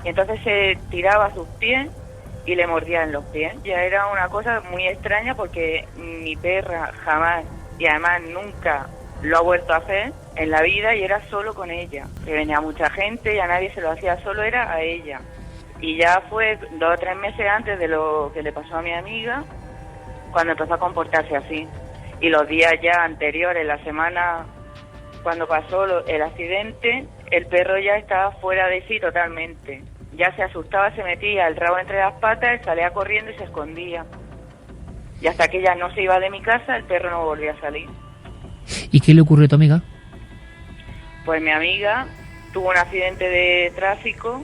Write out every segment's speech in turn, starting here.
Y entonces se tiraba a sus pies y le mordía en los pies. Ya era una cosa muy extraña porque mi perra jamás, y además nunca lo ha vuelto a hacer en la vida, y era solo con ella. Que venía mucha gente y a nadie se lo hacía, solo era a ella. Y ya fue 2 o 3 meses antes de lo que le pasó a mi amiga, cuando empezó a comportarse así. Y los días ya anteriores, la semana cuando pasó el accidente, el perro ya estaba fuera de sí totalmente. Ya se asustaba, se metía el rabo entre las patas, salía corriendo y se escondía. Y hasta que ella no se iba de mi casa, el perro no volvía a salir. ¿Y qué le ocurrió a tu amiga? Pues mi amiga tuvo un accidente de tráfico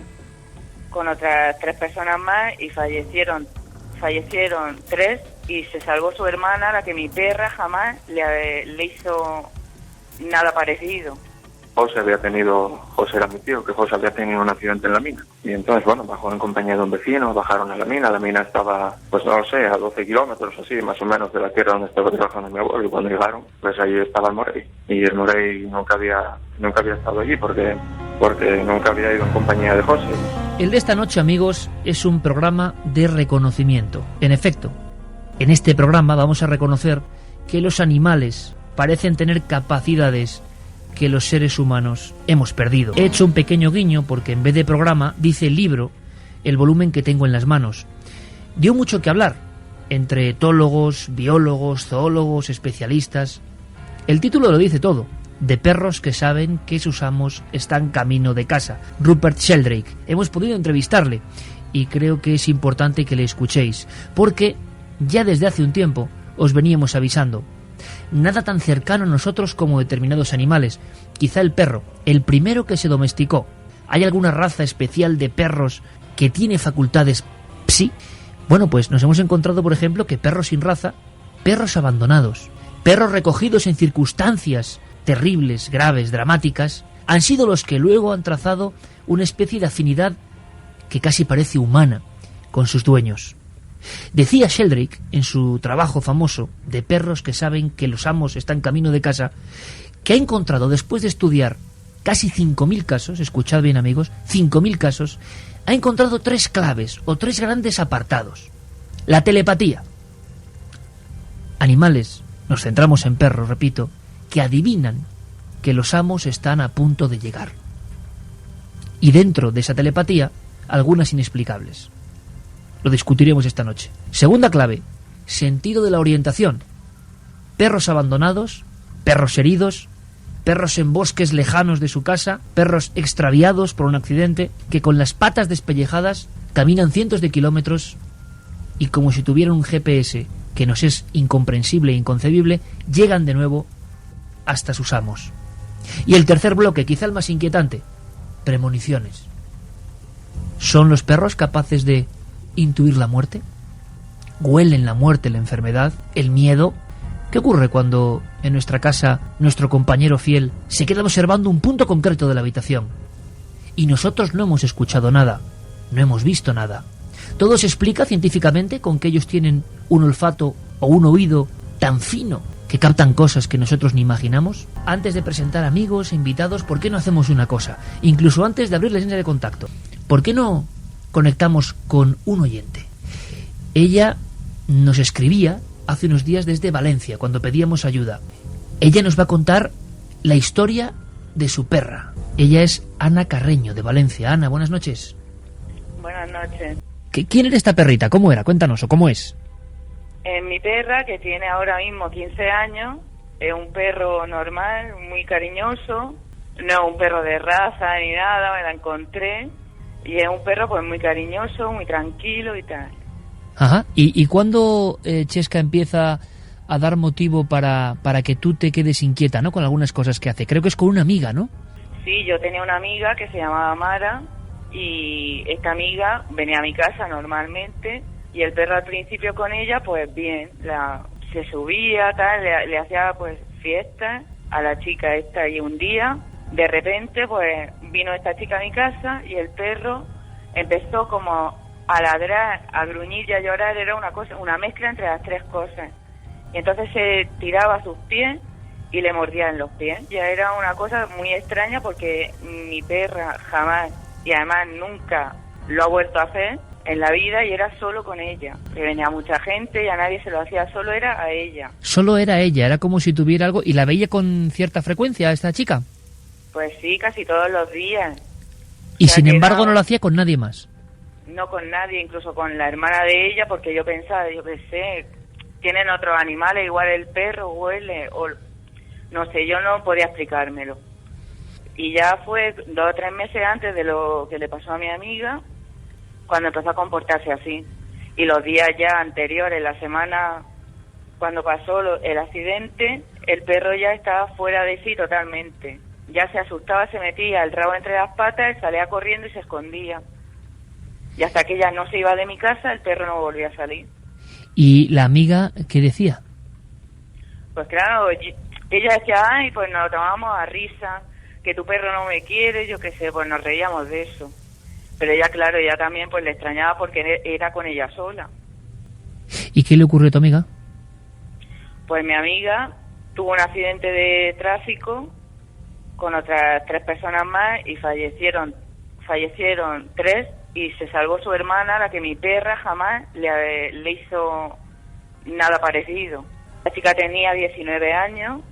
con otras 3 personas más y fallecieron 3, y se salvó su hermana, la que mi perra jamás le hizo nada parecido. José era mi tío, que José había tenido un accidente en la mina. Y entonces, bueno, bajó en compañía de un vecino, bajaron a la mina estaba, pues no lo sé, a 12 kilómetros así, más o menos, de la tierra donde estaba trabajando mi abuelo, y cuando llegaron, pues ahí estaba el Morey. Y el Morey nunca había estado allí porque nunca había ido en compañía de José. El de esta noche, amigos, es un programa de reconocimiento. En efecto, en este programa vamos a reconocer que los animales parecen tener capacidades que los seres humanos hemos perdido. He hecho un pequeño guiño porque en vez de programa dice libro, el volumen que tengo en las manos. Dio mucho que hablar entre etólogos, biólogos, zoólogos, especialistas. El título lo dice todo: de perros que saben que sus amos están camino de casa. Rupert Sheldrake. Hemos podido entrevistarle y creo que es importante que le escuchéis, porque ya desde hace un tiempo os veníamos avisando. Nada tan cercano a nosotros como determinados animales. Quizá el perro, el primero que se domesticó. ¿Hay alguna raza especial de perros que tiene facultades psi? Bueno, pues nos hemos encontrado, por ejemplo, que perros sin raza, perros abandonados, perros recogidos en circunstancias terribles, graves, dramáticas, han sido los que luego han trazado una especie de afinidad que casi parece humana con sus dueños. Decía Sheldrake en su trabajo famoso de perros que saben que los amos están camino de casa, que ha encontrado, después de estudiar casi 5.000 casos, escuchad bien amigos, 5.000 casos, ha encontrado 3 claves o 3 grandes apartados. La telepatía. Animales, nos centramos en perros, repito, que adivinan que los amos están a punto de llegar. Y dentro de esa telepatía, algunas inexplicables. Lo discutiremos esta noche. Segunda clave, sentido de la orientación. Perros abandonados, perros heridos, perros en bosques lejanos de su casa, perros extraviados por un accidente, que con las patas despellejadas caminan cientos de kilómetros y, como si tuvieran un GPS que nos es incomprensible e inconcebible, llegan de nuevo hasta sus amos. Y el tercer bloque, quizá el más inquietante, premoniciones. ¿Son los perros capaces de intuir la muerte? ¿Huelen la muerte, la enfermedad, el miedo? ¿Qué ocurre cuando en nuestra casa nuestro compañero fiel se queda observando un punto concreto de la habitación y nosotros no hemos escuchado nada, no hemos visto nada? Todo se explica científicamente con que ellos tienen un olfato o un oído tan fino que captan cosas que nosotros ni imaginamos. Antes de presentar amigos e invitados, ¿por qué no hacemos una cosa? Incluso antes de abrir la línea de contacto, ¿por qué no conectamos con un oyente? Ella nos escribía hace unos días desde Valencia, cuando pedíamos ayuda. Ella nos va a contar la historia de su perra. Ella es Ana Carreño, de Valencia. Ana, buenas noches. Buenas noches. ¿Quién era esta perrita? ¿Cómo era? Cuéntanos, ¿o cómo es? Mi perra, que tiene ahora mismo 15 años, es un perro normal, muy cariñoso. No es un perro de raza ni nada, me la encontré. Y es un perro pues muy cariñoso, muy tranquilo y tal. Ajá. ¿Y cuándo Chesca empieza a dar motivo para que tú te quedes inquieta, ¿no?, con algunas cosas que hace? Creo que es con una amiga, ¿no? Sí, yo tenía una amiga que se llamaba Mara, y esta amiga venía a mi casa normalmente, y el perro al principio con ella, pues bien, se subía, tal, le hacía pues fiestas a la chica esta, y un día, de repente, pues vino esta chica a mi casa y el perro empezó como a ladrar, a gruñir y a llorar. Era una mezcla entre las 3 cosas. Y entonces se tiraba a sus pies y le mordía en los pies. Ya era una cosa muy extraña porque mi perra jamás, y además nunca lo ha vuelto a hacer en la vida y era solo con ella. Que venía mucha gente y a nadie se lo hacía, solo era a ella. Solo era ella, era como si tuviera algo. ¿Y la veía con cierta frecuencia esta chica? Pues sí, casi todos los días. Y sin embargo no lo hacía con nadie más. No con nadie, incluso con la hermana de ella, porque yo pensaba, yo qué sé, tienen otros animales, igual el perro huele, o no sé, yo no podía explicármelo. Y ya fue 2 o 3 meses antes de lo que le pasó a mi amiga, cuando empezó a comportarse así. Y los días ya anteriores, la semana cuando pasó el accidente, el perro ya estaba fuera de sí totalmente. Ya se asustaba, se metía el rabo entre las patas, salía corriendo y se escondía. Y hasta que ella no se iba de mi casa, el perro no volvía a salir. ¿Y la amiga qué decía? Pues claro, ella decía, ay, pues nos lo tomábamos a risa, que tu perro no me quiere, yo qué sé, pues nos reíamos de eso. Pero ella, claro, ella también pues le extrañaba porque era con ella sola. ¿Y qué le ocurrió a tu amiga? Pues mi amiga tuvo un accidente de tráfico con otras 3 personas más y fallecieron 3 y se salvó su hermana, la que mi perra jamás le hizo nada parecido. La chica tenía 19 años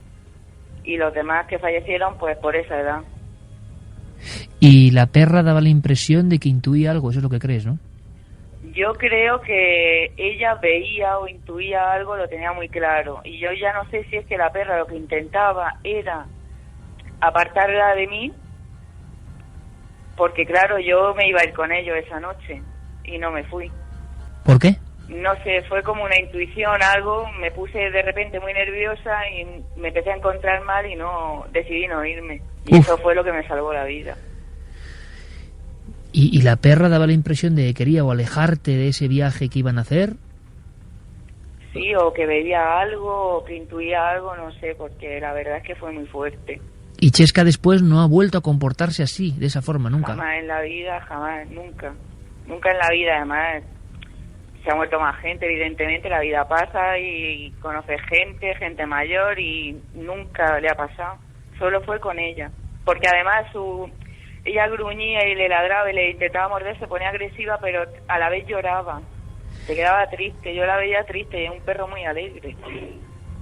y los demás que fallecieron pues por esa edad. Y la perra daba la impresión de que intuía algo, eso es lo que crees, ¿no? Yo creo que ella veía o intuía algo, lo tenía muy claro. Y yo ya no sé si es que la perra lo que intentaba era apartarla de mí, porque claro, yo me iba a ir con ellos esa noche y no me fui. ¿Por qué? No sé, fue como una intuición, algo, me puse de repente muy nerviosa y me empecé a encontrar mal y decidí no irme. Y eso fue lo que me salvó la vida. ¿Y la perra daba la impresión de que quería o alejarte de ese viaje que iban a hacer? Sí, o que veía algo, o que intuía algo, no sé, porque la verdad es que fue muy fuerte. Y Chesca después no ha vuelto a comportarse así, de esa forma, nunca. Jamás en la vida, jamás, nunca. Nunca en la vida, además. Se ha muerto más gente, evidentemente, la vida pasa y conoce gente mayor y nunca le ha pasado. Solo fue con ella. Porque además ella gruñía y le ladraba y le intentaba morder, se ponía agresiva, pero a la vez lloraba. Se quedaba triste, yo la veía triste y es un perro muy alegre.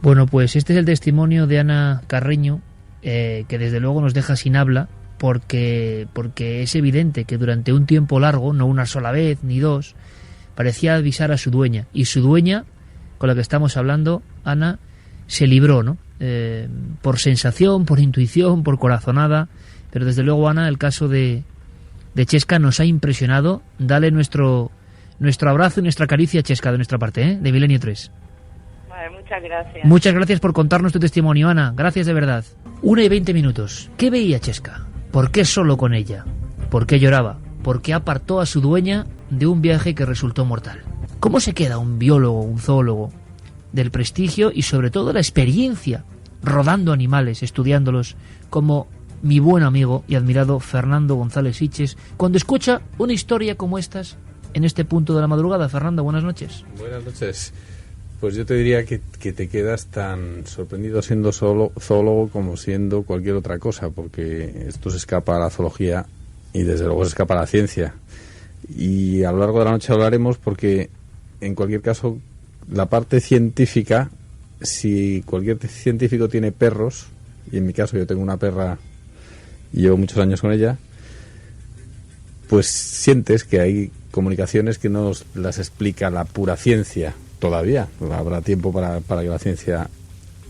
Bueno, pues este es el testimonio de Ana Carreño, que desde luego nos deja sin habla, porque es evidente que durante un tiempo largo, no una sola vez ni 2, parecía avisar a su dueña, y su dueña, con la que estamos hablando, Ana, se libró, ¿no? Por sensación, por intuición, por corazonada, pero desde luego, Ana, el caso de Chesca nos ha impresionado. Dale nuestro abrazo y nuestra caricia a Chesca de nuestra parte, de Milenio 3. Vale, muchas gracias. Muchas gracias por contarnos tu testimonio, Ana, gracias de verdad. 1:20. ¿Qué veía Chesca? ¿Por qué solo con ella? ¿Por qué lloraba? ¿Por qué apartó a su dueña de un viaje que resultó mortal? ¿Cómo se queda un biólogo, un zoólogo, del prestigio y sobre todo la experiencia rodando animales, estudiándolos, como mi buen amigo y admirado Fernando González Siches, cuando escucha una historia como estas en este punto de la madrugada? Fernando, buenas noches. Buenas noches. Pues yo te diría que te quedas tan sorprendido siendo zoólogo como siendo cualquier otra cosa, porque esto se escapa a la zoología y desde luego se escapa a la ciencia. Y a lo largo de la noche hablaremos porque, en cualquier caso, la parte científica, si cualquier científico tiene perros, y en mi caso yo tengo una perra y llevo muchos años con ella, pues sientes que hay comunicaciones que no las explica la pura ciencia todavía. Habrá tiempo para que la ciencia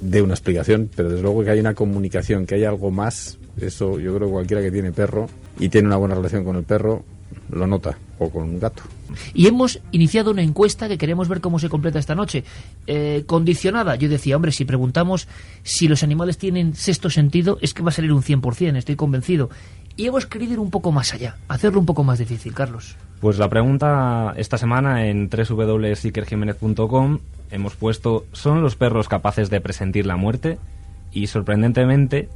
dé una explicación, pero desde luego que hay una comunicación, que hay algo más. Eso yo creo que cualquiera que tiene perro y tiene una buena relación con el perro lo nota, o con un gato. Y hemos iniciado una encuesta que queremos ver cómo se completa esta noche. Condicionada, yo decía, hombre, si preguntamos si los animales tienen sexto sentido, es que va a salir un 100%, estoy convencido. Y hemos querido ir un poco más allá, hacerlo un poco más difícil, Carlos. Pues la pregunta esta semana en www.ikerjimenez.com hemos puesto: ¿son los perros capaces de presentir la muerte? Y sorprendentemente,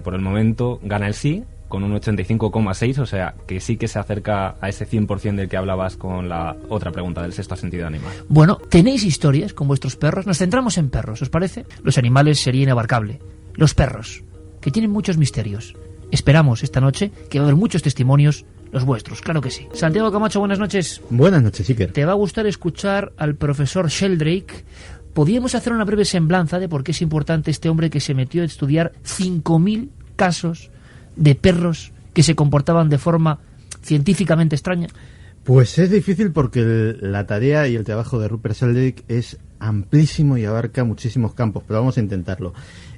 por el momento, gana el sí, con un 85,6, o sea, que sí que se acerca a ese 100% del que hablabas con la otra pregunta del sexto sentido animal. Bueno, ¿tenéis historias con vuestros perros? Nos centramos en perros, ¿os parece? Los animales sería inabarcable. Los perros, que tienen muchos misterios. Esperamos esta noche que va a haber muchos testimonios, los vuestros, claro que sí. Santiago Camacho, buenas noches. Buenas noches, Iker. Te va a gustar escuchar al profesor Sheldrake. Podríamos hacer una breve semblanza de por qué es importante este hombre que se metió a estudiar 5.000 casos de perros que se comportaban de forma científicamente extraña. Pues es difícil porque la tarea y el trabajo de Rupert Sheldrake es amplísimo y abarca muchísimos campos, pero vamos a intentarlo.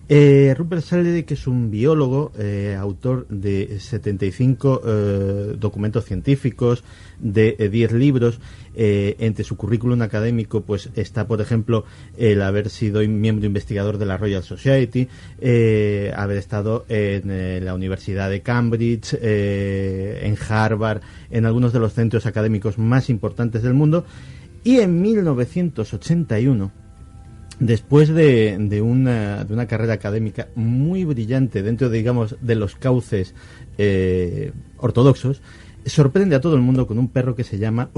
Rupert Sheldrake es un biólogo, autor de 75 documentos científicos, de 10 libros. Entre su currículum académico pues está, por ejemplo, el haber sido miembro investigador de la Royal Society, haber estado en la Universidad de Cambridge, en Harvard, en algunos de los centros académicos más importantes del mundo. Y en 1981, después de una carrera académica muy brillante dentro, digamos, de los cauces ortodoxos, sorprende a todo el mundo con un perro que se llama,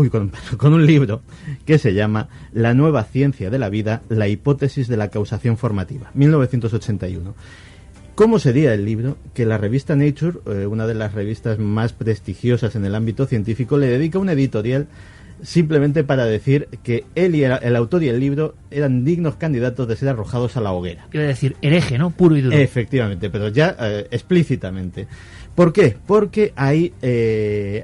con un libro que se llama La nueva ciencia de la vida, la hipótesis de la causación formativa, 1981. ¿Cómo sería el libro? Que la revista Nature, una de las revistas más prestigiosas en el ámbito científico, le dedica un editorial simplemente para decir que él y el autor y el libro eran dignos candidatos de ser arrojados a la hoguera. Quiero decir, hereje, ¿no? Puro y duro. Efectivamente, pero ya explícitamente. ¿Por qué? Porque ahí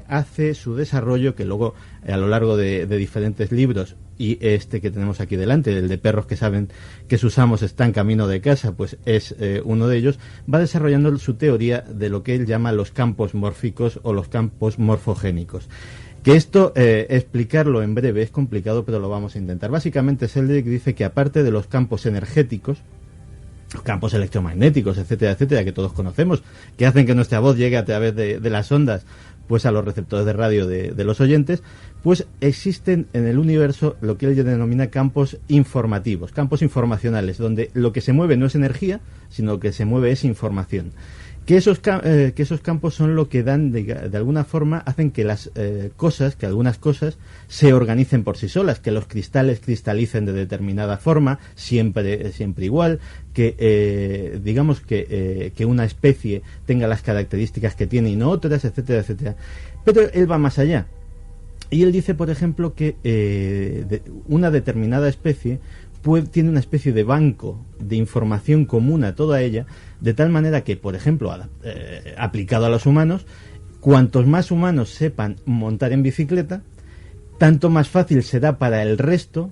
hace su desarrollo, que luego a lo largo de diferentes libros, y este que tenemos aquí delante, el de perros que saben que sus amos están camino de casa, pues es uno de ellos, va desarrollando su teoría de lo que él llama los campos mórficos o los campos morfogénicos. Que esto, explicarlo en breve es complicado, pero lo vamos a intentar. Básicamente, Sheldrake dice que aparte de los campos energéticos, los campos electromagnéticos, etcétera, etcétera, que todos conocemos, que hacen que nuestra voz llegue a través de las ondas, pues a los receptores de radio de los oyentes, pues existen en el universo lo que él denomina campos informativos, campos informacionales, donde lo que se mueve no es energía, sino lo que se mueve es información. Que esos campos son lo que dan, de alguna forma, hacen que que algunas cosas se organicen por sí solas, que los cristales cristalicen de determinada forma, siempre igual, que digamos que una especie tenga las características que tiene y no otras, etcétera, etcétera. Pero él va más allá. Y él dice, por ejemplo, que una determinada especie tiene una especie de banco de información común a toda ella, de tal manera que, por ejemplo, aplicado a los humanos, cuantos más humanos sepan montar en bicicleta, tanto más fácil será para el resto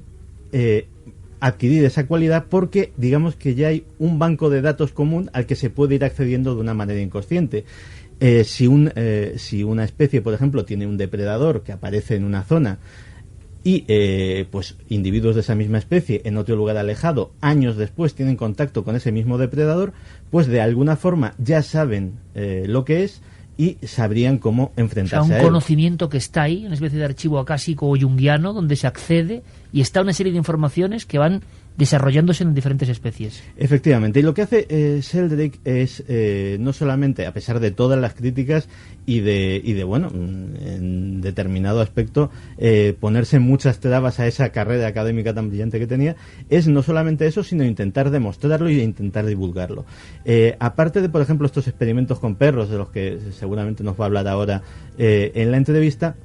adquirir esa cualidad, porque digamos que ya hay un banco de datos común al que se puede ir accediendo de una manera inconsciente. Si una especie, por ejemplo, tiene un depredador que aparece en una zona y pues individuos de esa misma especie en otro lugar alejado, años después tienen contacto con ese mismo depredador, pues de alguna forma ya saben lo que es y sabrían cómo enfrentarse a él. Un conocimiento que está ahí, una especie de archivo acásico o junguiano donde se accede y está una serie de informaciones que van desarrollándose en diferentes especies. Efectivamente, y lo que hace Sheldrake es no solamente, a pesar de todas las críticas y de bueno, en determinado aspecto, ponerse muchas trabas a esa carrera académica tan brillante que tenía, es no solamente eso, sino intentar demostrarlo y intentar divulgarlo. Aparte de, por ejemplo, estos experimentos con perros, de los que seguramente nos va a hablar ahora en la entrevista,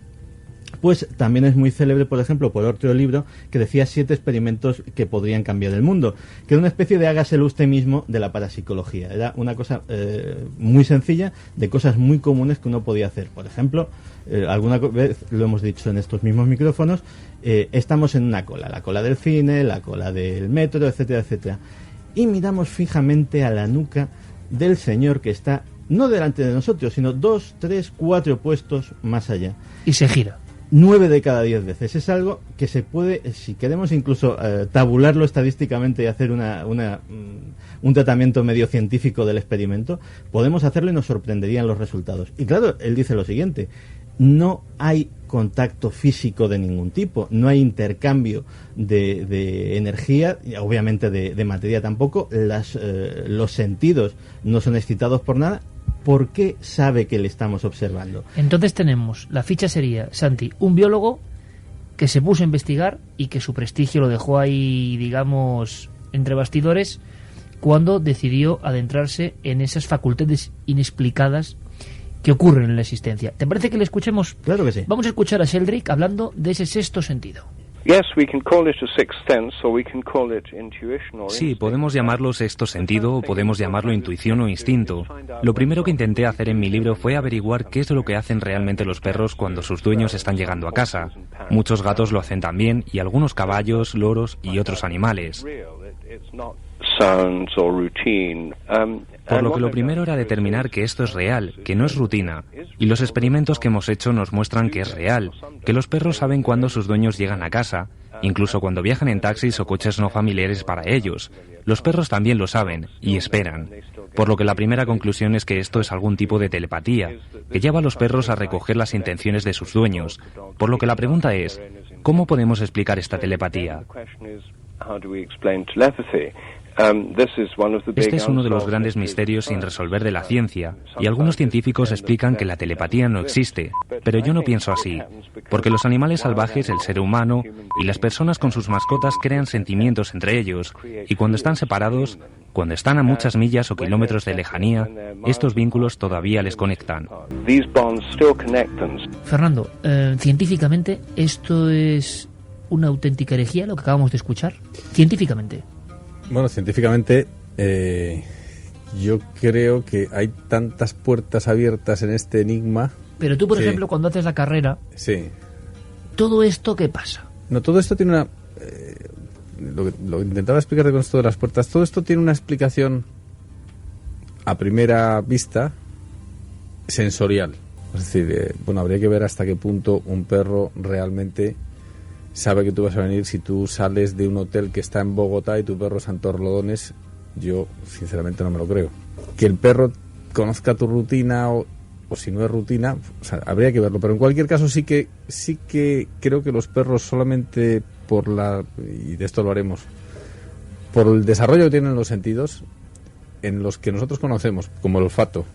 pues también es muy célebre, por ejemplo, por otro libro que decía 7 experimentos que podrían cambiar el mundo, que era una especie de hágaselo usted mismo de la parapsicología. Era una cosa muy sencilla, de cosas muy comunes que uno podía hacer. Por ejemplo, alguna vez lo hemos dicho en estos mismos micrófonos, estamos en una cola, la cola del cine, la cola del metro, etcétera, etcétera, y miramos fijamente a la nuca del señor que está no delante de nosotros, sino 2, 3, 4 puestos más allá. Y se gira. 9 de cada 10 veces. Es algo que se puede, si queremos incluso tabularlo estadísticamente y hacer un tratamiento medio científico del experimento, podemos hacerlo y nos sorprenderían los resultados. Y claro, él dice lo siguiente: no hay contacto físico de ningún tipo, no hay intercambio de energía, y obviamente de materia tampoco, los sentidos no son excitados por nada. ¿Por qué sabe que le estamos observando? Entonces tenemos, la ficha sería, Santi, un biólogo que se puso a investigar y que su prestigio lo dejó ahí, digamos, entre bastidores, cuando decidió adentrarse en esas facultades inexplicadas que ocurren en la existencia. ¿Te parece que le escuchemos? Claro que sí. Vamos a escuchar a Sheldrick hablando de ese sexto sentido. Sí, podemos llamarlo sexto sentido, o podemos llamarlo intuición o instinto. Lo primero que intenté hacer en mi libro fue averiguar qué es lo que hacen realmente los perros cuando sus dueños están llegando a casa. Muchos gatos lo hacen también, y algunos caballos, loros y otros animales. Por lo que lo primero era determinar que esto es real, que no es rutina. Y los experimentos que hemos hecho nos muestran que es real, que los perros saben cuándo sus dueños llegan a casa, incluso cuando viajan en taxis o coches no familiares para ellos. Los perros también lo saben y esperan. Por lo que la primera conclusión es que esto es algún tipo de telepatía, que lleva a los perros a recoger las intenciones de sus dueños. Por lo que la pregunta es, ¿cómo podemos explicar esta telepatía? Este es uno de los grandes misterios sin resolver de la ciencia, y algunos científicos explican que la telepatía no existe, pero yo no pienso así, porque los animales salvajes, el ser humano y las personas con sus mascotas crean sentimientos entre ellos, y cuando están separados, cuando están a muchas millas o kilómetros de lejanía, estos vínculos todavía les conectan. Fernando, científicamente, ¿esto es una auténtica herejía lo que acabamos de escuchar? Científicamente. Bueno, científicamente yo creo que hay tantas puertas abiertas en este enigma. Pero tú, por ejemplo, cuando haces la carrera, sí. ¿todo esto qué pasa? No, todo esto tiene una... lo que intentaba explicarte con esto de las puertas, todo esto tiene una explicación a primera vista sensorial. Es decir, bueno, habría que ver hasta qué punto un perro realmente sabe que tú vas a venir. Si tú sales de un hotel que está en Bogotá y tu perro es en Torrelodones, yo sinceramente no me lo creo. Que el perro conozca tu rutina o si no es rutina, o sea, habría que verlo. Pero en cualquier caso sí que creo que los perros solamente y de esto lo haremos, por el desarrollo que tienen los sentidos, en los que nosotros conocemos, como el olfato,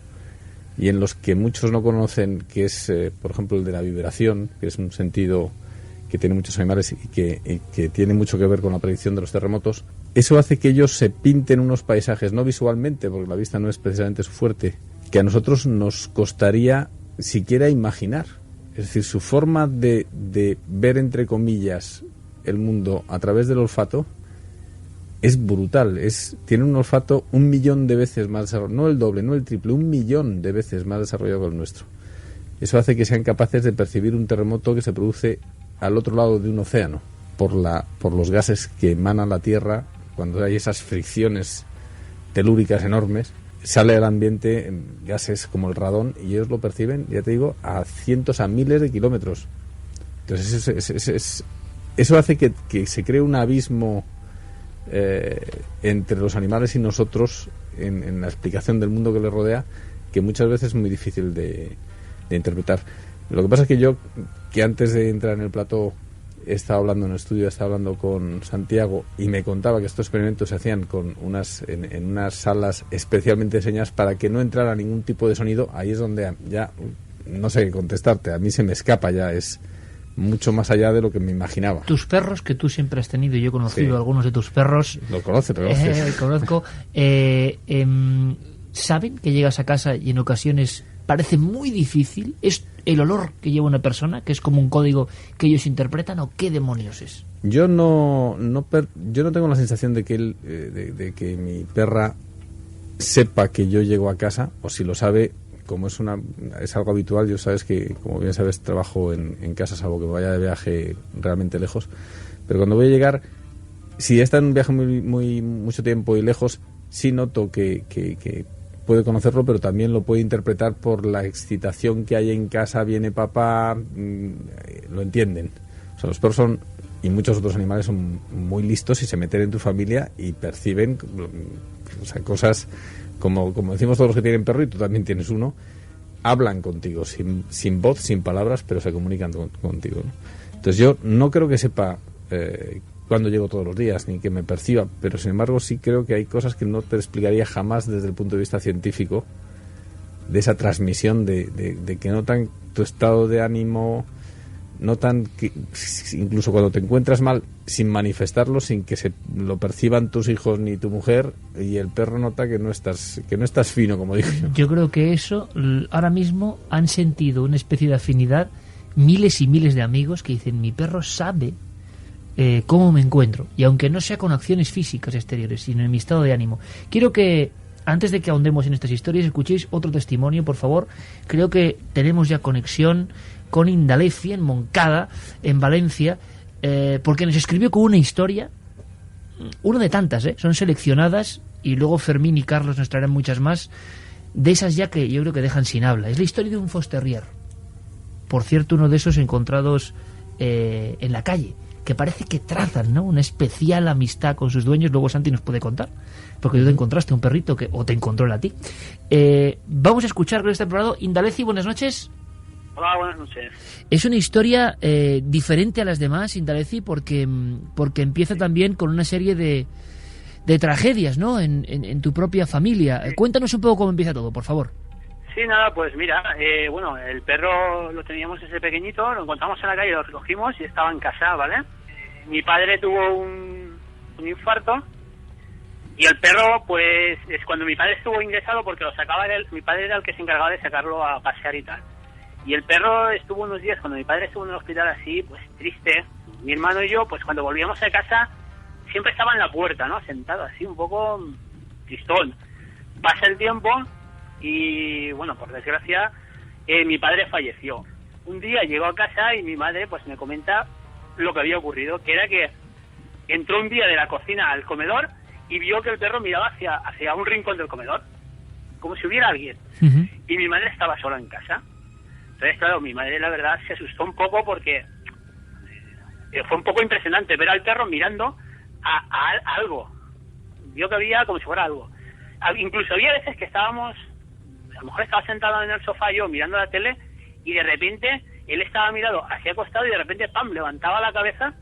y en los que muchos no conocen, que es, por ejemplo, el de la vibración, que es un sentido que tiene muchos animales y que tiene mucho que ver con la predicción de los terremotos. Eso hace que ellos se pinten unos paisajes, no visualmente, porque la vista no es precisamente su fuerte, que a nosotros nos costaría siquiera imaginar. Es decir, su forma de ver, entre comillas, el mundo a través del olfato es brutal. Tiene un olfato 1.000.000 de veces más desarrollado, no el doble, no el triple, 1.000.000 de veces más desarrollado que el nuestro. Eso hace que sean capaces de percibir un terremoto que se produce al otro lado de un océano, por los gases que emana la Tierra cuando hay esas fricciones telúricas enormes. Sale al ambiente gases como el radón y ellos lo perciben, ya te digo, a cientos, a miles de kilómetros. Entonces eso hace que se cree un abismo entre los animales y nosotros en la explicación del mundo que les rodea, que muchas veces es muy difícil de interpretar. Lo que pasa es que yo, que antes de entrar en el plató estaba hablando en el estudio, estaba hablando con Santiago y me contaba que estos experimentos se hacían con en unas salas especialmente diseñadas para que no entrara ningún tipo de sonido. Ahí es donde ya no sé qué contestarte, a mí se me escapa ya, es mucho más allá de lo que me imaginaba. Tus perros, que tú siempre has tenido, yo he conocido algunos de tus perros. Los conoces. Conozco. ¿Saben que llegas a casa y en ocasiones parece muy difícil? ¿Es el olor que lleva una persona, que es como un código que ellos interpretan, o qué demonios es? Yo no tengo la sensación de que de que mi perra sepa que yo llego a casa, o si lo sabe, como es algo habitual. Yo sabes que, como bien sabes, trabajo en casa, salvo que me vaya de viaje realmente lejos, pero cuando voy a llegar, si está en un viaje mucho tiempo y lejos, sí noto que puede conocerlo, pero también lo puede interpretar por la excitación que hay en casa. Viene papá, lo entienden. O sea, los perros y muchos otros animales son muy listos y se meten en tu familia y perciben, o sea, cosas como decimos todos los que tienen perro, y tú también tienes uno. Hablan contigo sin voz, sin palabras, pero se comunican contigo, ¿no? Entonces yo no creo que sepa cuando llego todos los días, ni que me perciba, pero sin embargo sí creo que hay cosas que no te explicaría jamás desde el punto de vista científico, de esa transmisión de que notan tu estado de ánimo, notan que incluso cuando te encuentras mal, sin manifestarlo, sin que se lo perciban tus hijos ni tu mujer, y el perro nota que no estás fino, como digo yo. Yo creo que eso, ahora mismo han sentido una especie de afinidad miles y miles de amigos que dicen, mi perro sabe cómo me encuentro, y aunque no sea con acciones físicas exteriores, sino en mi estado de ánimo. Quiero que, antes de que ahondemos en estas historias, escuchéis otro testimonio, por favor. Creo que tenemos ya conexión con Indalecio en Moncada, en Valencia, porque nos escribió con una historia, una de tantas, son seleccionadas, y luego Fermín y Carlos nos traerán muchas más, de esas ya que yo creo que dejan sin habla. Es la historia de un Fosterrier, por cierto, uno de esos encontrados en la calle, que parece que trazan, ¿no?, una especial amistad con sus dueños. Luego Santi nos puede contar, porque tú te encontraste un perrito o te encontró él a ti. Vamos a escuchar con este programa. Indaleci, buenas noches. Hola, buenas noches. Es una historia diferente a las demás, Indaleci, porque empieza también con una serie de tragedias, ¿no?, en tu propia familia. Sí. Cuéntanos un poco cómo empieza todo, por favor. Sí, nada, pues mira, bueno, el perro lo teníamos desde pequeñito, lo encontramos en la calle, lo recogimos y estaba en casa, ¿vale? Mi padre tuvo un infarto y el perro, pues, es cuando mi padre estuvo ingresado, porque lo sacaba mi padre era el que se encargaba de sacarlo a pasear y tal. Y el perro estuvo unos días, cuando mi padre estuvo en el hospital así, pues triste. Mi hermano y yo, pues cuando volvíamos a casa, siempre estaba en la puerta, ¿no?, sentado así, un poco tristón. Pasa el tiempo y, bueno, por desgracia, mi padre falleció. Un día llegó a casa y mi madre, pues, me comenta lo que había ocurrido, que era que entró un día de la cocina al comedor y vio que el perro miraba hacia un rincón del comedor, como si hubiera alguien. Uh-huh. Y mi madre estaba sola en casa. Entonces, claro, mi madre, la verdad, se asustó un poco porque fue un poco impresionante ver al perro mirando a algo. Vio que había como si fuera algo. Incluso había veces que estábamos, a lo mejor estaba sentado en el sofá yo mirando la tele y de repente él estaba mirado hacia acostado y de repente, ¡pam!, levantaba la cabeza,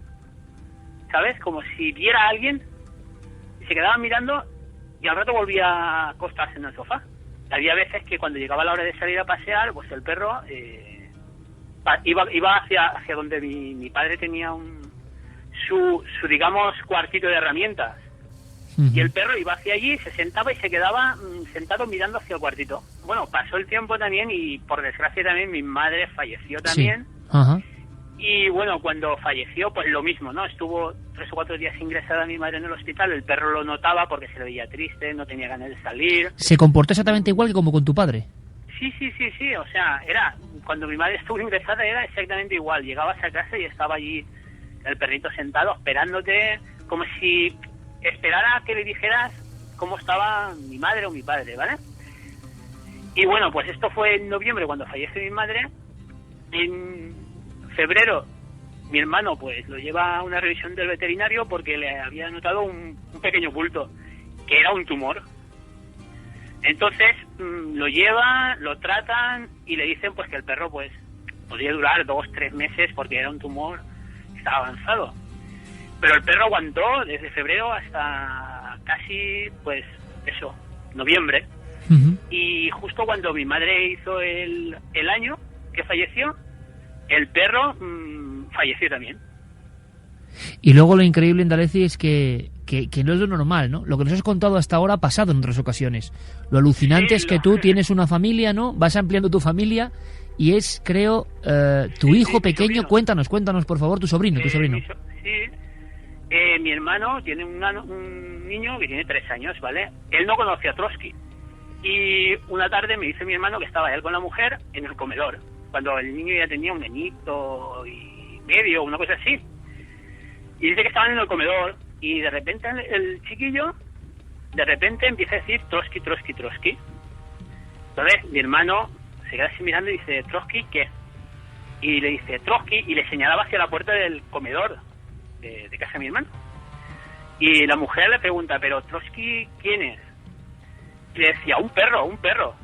¿sabes?, como si viera a alguien, y se quedaba mirando y al rato volvía a acostarse en el sofá. Había veces que cuando llegaba la hora de salir a pasear, pues el perro iba hacia donde mi padre tenía su digamos, cuartito de herramientas. Uh-huh. Y el perro iba hacia allí, se sentaba y se quedaba sentado mirando hacia el cuartito. Bueno, pasó el tiempo también y por desgracia también mi madre falleció también. Sí. Uh-huh. Y bueno, cuando falleció, pues lo mismo, ¿no? Estuvo 3 o 4 días ingresada mi madre en el hospital, el perro lo notaba porque se le veía triste, no tenía ganas de salir. ¿Se comportó exactamente igual que como con tu padre? Sí, o sea, cuando mi madre estuvo ingresada era exactamente igual. Llegabas a casa y estaba allí el perrito sentado esperándote, como si esperara a que le dijeras cómo estaba mi madre o mi padre, ¿vale? Y bueno, pues esto fue en noviembre cuando fallece mi madre. En febrero mi hermano pues lo lleva a una revisión del veterinario porque le había notado un pequeño bulto, que era un tumor. Entonces lo lleva, lo tratan y le dicen pues que el perro pues podría durar 2-3 meses porque era un tumor que estaba avanzado. Pero el perro aguantó desde febrero hasta casi, pues eso, noviembre. Uh-huh. Y justo cuando mi madre hizo el año que falleció, el perro falleció también. Y luego lo increíble, Indaleci, es que no es lo normal, ¿no? Lo que nos has contado hasta ahora ha pasado en otras ocasiones. Lo alucinante es que tú tienes una familia, ¿no? Vas ampliando tu familia y es, creo, tu hijo pequeño. Cuéntanos, por favor, tu sobrino. Mi hermano tiene un niño que tiene 3 años, ¿vale? Él no conoce a Trotsky. Y una tarde me dice mi hermano que estaba él con la mujer en el comedor, cuando el niño ya tenía un añito y medio, una cosa así. Y dice que estaban en el comedor y de repente el chiquillo, empieza a decir Trotsky. Entonces mi hermano se queda así mirando y dice, ¿Trotsky qué? Y le dice, Trotsky, y le señalaba hacia la puerta del comedor de casa de mi hermano. Y la mujer le pregunta, ¿pero Trotsky quién es? Y le decía, un perro.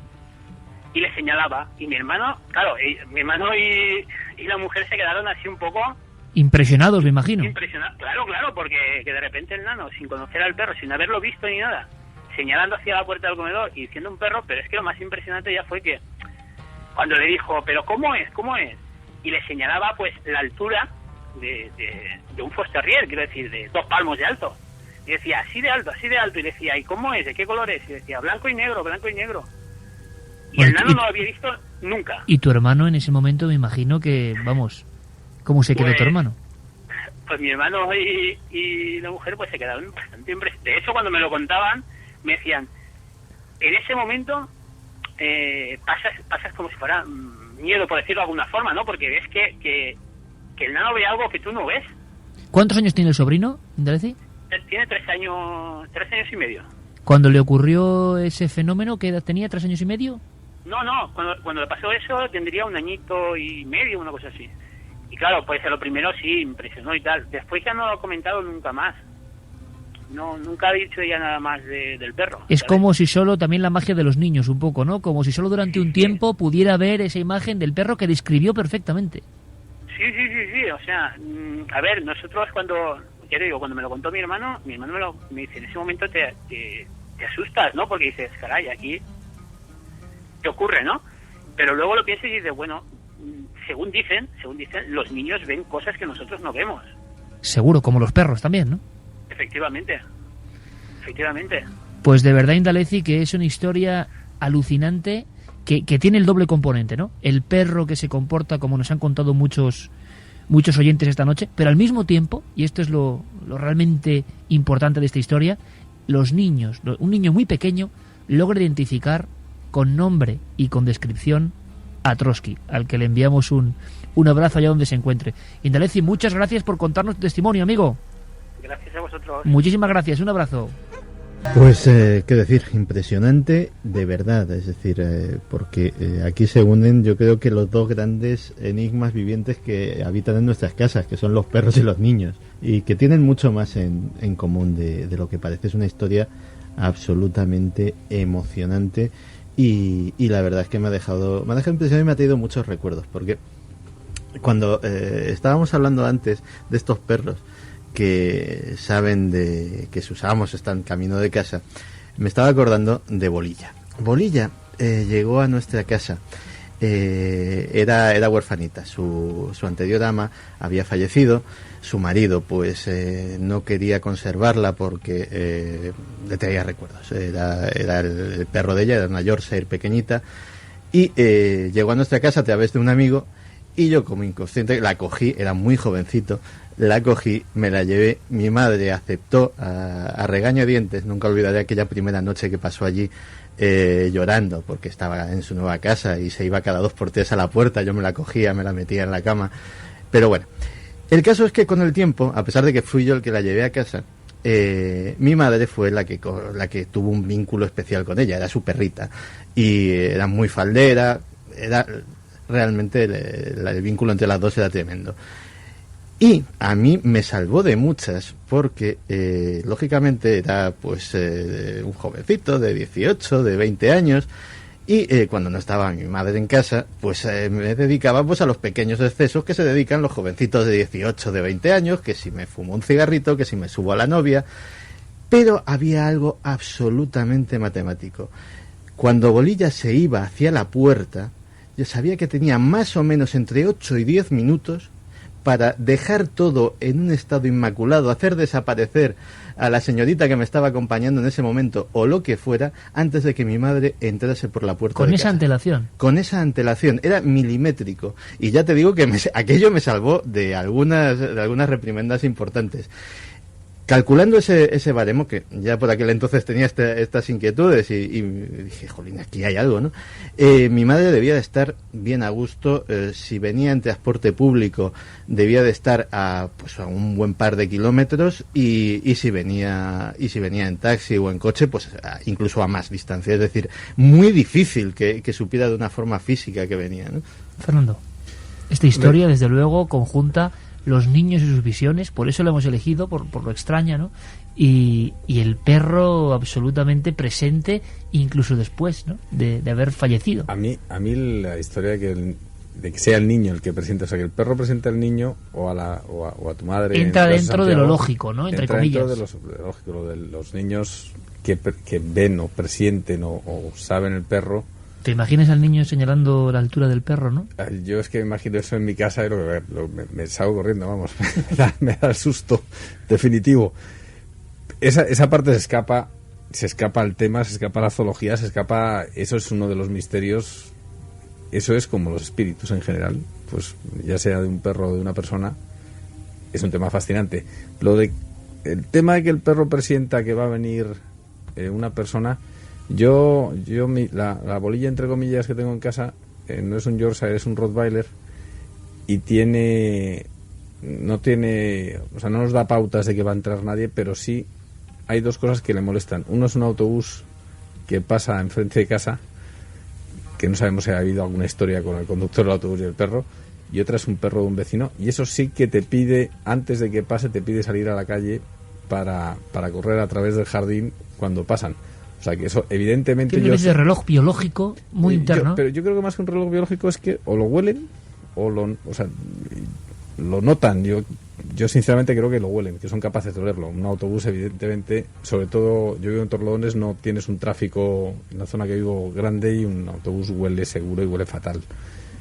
Y le señalaba. Y mi hermano, claro, mi hermano y la mujer se quedaron así un poco... Impresionados, me imagino. Impresionados, claro, porque que de repente el nano, sin conocer al perro, sin haberlo visto ni nada, señalando hacia la puerta del comedor y diciendo un perro, pero es que lo más impresionante ya fue que cuando le dijo, ¿pero cómo es? y le señalaba pues la altura de un Force Terrier, quiero decir, de 2 palmos de alto. Y decía, así de alto, y decía, ¿y cómo es? ¿De qué color es? Y decía, blanco y negro. Y Bueno, el nano no lo había visto nunca. Y tu hermano en ese momento, me imagino que, vamos, ¿cómo se quedó Pues, tu hermano? Pues mi hermano y la mujer pues se quedaron bastante impresionados. De hecho, cuando me lo contaban, me decían, en ese momento pasas como si fuera miedo, por decirlo de alguna forma, ¿no? Porque ves que el nano ve algo que tú no ves. ¿Cuántos años tiene el sobrino, Indaleci? Tiene 3 años y medio. Cuando le ocurrió ese fenómeno, ¿qué edad tenía? ¿3 años y medio? No, cuando le pasó eso tendría 1 añito y medio, una cosa así. Y claro, pues a lo primero sí, impresionó y tal. Después ya no lo ha comentado nunca más. No, nunca ha dicho ella nada más del perro. Es ¿sabes? como si solo, también la magia de los niños un poco, ¿no? Como si solo durante un tiempo pudiera ver esa imagen del perro que describió perfectamente. Sí, o sea, a ver, nosotros cuando me lo contó mi hermano me dice, en ese momento te asustas, ¿no? Porque dices, caray, aquí ¿qué ocurre, no? Pero luego lo piensas y dices, bueno, según dicen, los niños ven cosas que nosotros no vemos. Seguro, como los perros también, ¿no? Efectivamente. Pues de verdad, Indaleci, que es una historia alucinante que tiene el doble componente, ¿no? El perro que se comporta como nos han contado muchos oyentes esta noche, pero al mismo tiempo, y esto es lo realmente importante de esta historia, los niños, un niño muy pequeño logra identificar con nombre y con descripción a Trotsky, al que le enviamos un abrazo allá donde se encuentre. Indaleci, muchas gracias por contarnos tu testimonio, amigo. Gracias a vosotros. Muchísimas gracias, un abrazo. Pues, qué decir, impresionante de verdad, es decir, porque aquí se unen yo creo que los dos grandes enigmas vivientes que habitan en nuestras casas, que son los perros y los niños, y que tienen mucho más en común de lo que parece. Es una historia absolutamente emocionante y la verdad es que me ha dejado impresionado y me ha traído muchos recuerdos, porque cuando estábamos hablando antes de estos perros que saben de que sus amos están camino de casa, me estaba acordando de Bolilla. Bolilla llegó a nuestra casa, era huerfanita, su anterior ama había fallecido, su marido pues no quería conservarla porque le traía recuerdos, era el perro de ella, era una Yorkshire pequeñita, y llegó a nuestra casa a través de un amigo, y yo como inconsciente la cogí, era muy jovencito, la cogí, me la llevé, mi madre aceptó a regañadientes, nunca olvidaré aquella primera noche que pasó allí llorando porque estaba en su nueva casa y se iba cada 2 por 3 a la puerta, yo me la cogía, me la metía en la cama, pero bueno, el caso es que con el tiempo, a pesar de que fui yo el que la llevé a casa, mi madre fue la que tuvo un vínculo especial con ella, era su perrita y era muy faldera, era realmente el vínculo entre las dos era tremendo. Y a mí me salvó de muchas porque, lógicamente, era pues un jovencito de 18, de 20 años y cuando no estaba mi madre en casa, pues me dedicaba pues a los pequeños excesos que se dedican los jovencitos de 18, de 20 años, que si me fumo un cigarrito, que si me subo a la novia. Pero había algo absolutamente matemático. Cuando Bolilla se iba hacia la puerta, yo sabía que tenía más o menos entre 8 y 10 minutos para dejar todo en un estado inmaculado, hacer desaparecer a la señorita que me estaba acompañando en ese momento o lo que fuera, antes de que mi madre entrase por la puerta de casa. Con esa antelación. Con esa antelación, era milimétrico. Y ya te digo que aquello me salvó de algunas reprimendas importantes. Calculando ese baremo, que ya por aquel entonces tenía estas inquietudes y dije, jolín, aquí hay algo, ¿no? Mi madre debía de estar bien a gusto, si venía en transporte público debía de estar a un buen par de kilómetros y si venía en taxi o en coche, pues incluso a más distancia. Es decir, muy difícil que supiera de una forma física que venía, ¿no? Fernando, esta historia desde luego conjunta los niños y sus visiones, por eso lo hemos elegido, por lo extraña, ¿no? Y el perro absolutamente presente, incluso después, ¿no? de haber fallecido. A mí la historia de que sea el niño el que presenta, o sea, que el perro presente al niño o a tu madre. Entra dentro de lo lógico, ¿no? Entre comillas. Dentro de lo lógico, lo de los niños que ven o presienten o saben el perro, ¿Te imaginas al niño señalando la altura del perro, no? Yo es que me imagino eso en mi casa y me salgo corriendo, vamos. me da el susto definitivo. Esa parte se escapa al tema, se escapa a la zoología, eso es uno de los misterios. Eso es como los espíritus en general, pues ya sea de un perro o de una persona, es un tema fascinante. El tema de que el perro presienta que va a venir una persona, la bolilla entre comillas que tengo en casa no es un Yorkshire, es un Rottweiler y no nos da pautas de que va a entrar nadie, pero sí hay dos cosas que le molestan. Uno es un autobús que pasa enfrente de casa, que no sabemos si ha habido alguna historia con el conductor del autobús y el perro, y otra es un perro de un vecino, y eso sí que te pide, antes de que pase, te pide salir a la calle para correr a través del jardín cuando pasan. O sea que eso, evidentemente... Tiene ese reloj biológico muy interno. Pero yo creo que más que un reloj biológico es que o lo huelen o lo notan. Yo sinceramente creo que lo huelen, que son capaces de olerlo. Un autobús, evidentemente, sobre todo, yo vivo en Torrelodones, no tienes un tráfico en la zona que vivo grande y un autobús huele seguro y huele fatal.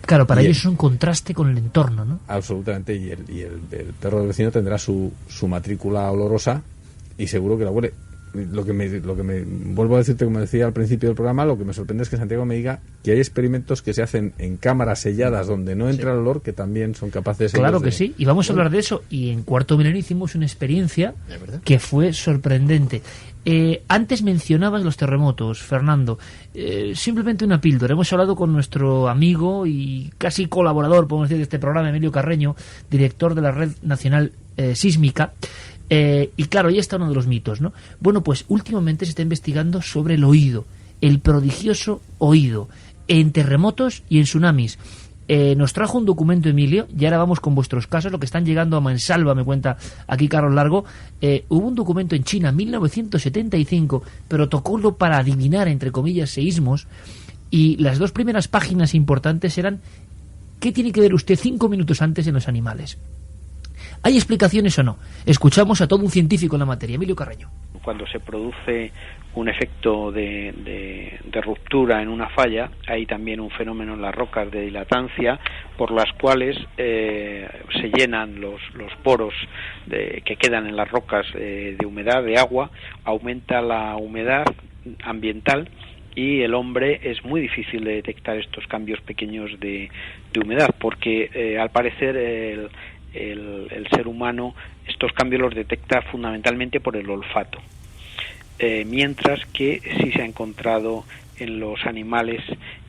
Claro, para ellos es un contraste con el entorno, ¿no? Absolutamente, y el perro del vecino tendrá su matrícula olorosa y seguro que la huele. Lo que me vuelvo a decirte, como decía al principio del programa, lo que me sorprende es que Santiago me diga que hay experimentos que se hacen en cámaras selladas donde no entra el olor, que también son capaces. Claro que sí, y vamos a hablar de eso. Y en Cuarto Milenio hicimos una experiencia que fue sorprendente. Antes mencionabas los terremotos, Fernando. Simplemente una píldora. Hemos hablado con nuestro amigo y casi colaborador, podemos decir, de este programa, Emilio Carreño, director de la Red Nacional Sísmica. Y claro, ahí está uno de los mitos, ¿no? Bueno, pues últimamente se está investigando sobre el oído, el prodigioso oído, en terremotos y en tsunamis. Nos trajo un documento, Emilio, y ahora vamos con vuestros casos, lo que están llegando a mansalva, me cuenta aquí Carlos Largo. Hubo un documento en China, 1975, pero tocólo para adivinar, entre comillas, seísmos, y las dos primeras páginas importantes eran ¿qué tiene que ver usted 5 minutos antes en los animales? ¿Hay explicaciones o no? Escuchamos a todo un científico en la materia, Emilio Carreño. Cuando se produce un efecto de ruptura en una falla, hay también un fenómeno en las rocas de dilatancia, por las cuales se llenan los poros que quedan en las rocas de humedad, de agua, aumenta la humedad ambiental, y el hombre es muy difícil de detectar estos cambios pequeños de humedad, porque al parecer el ser humano estos cambios los detecta fundamentalmente por el olfato, mientras que sí se ha encontrado en los animales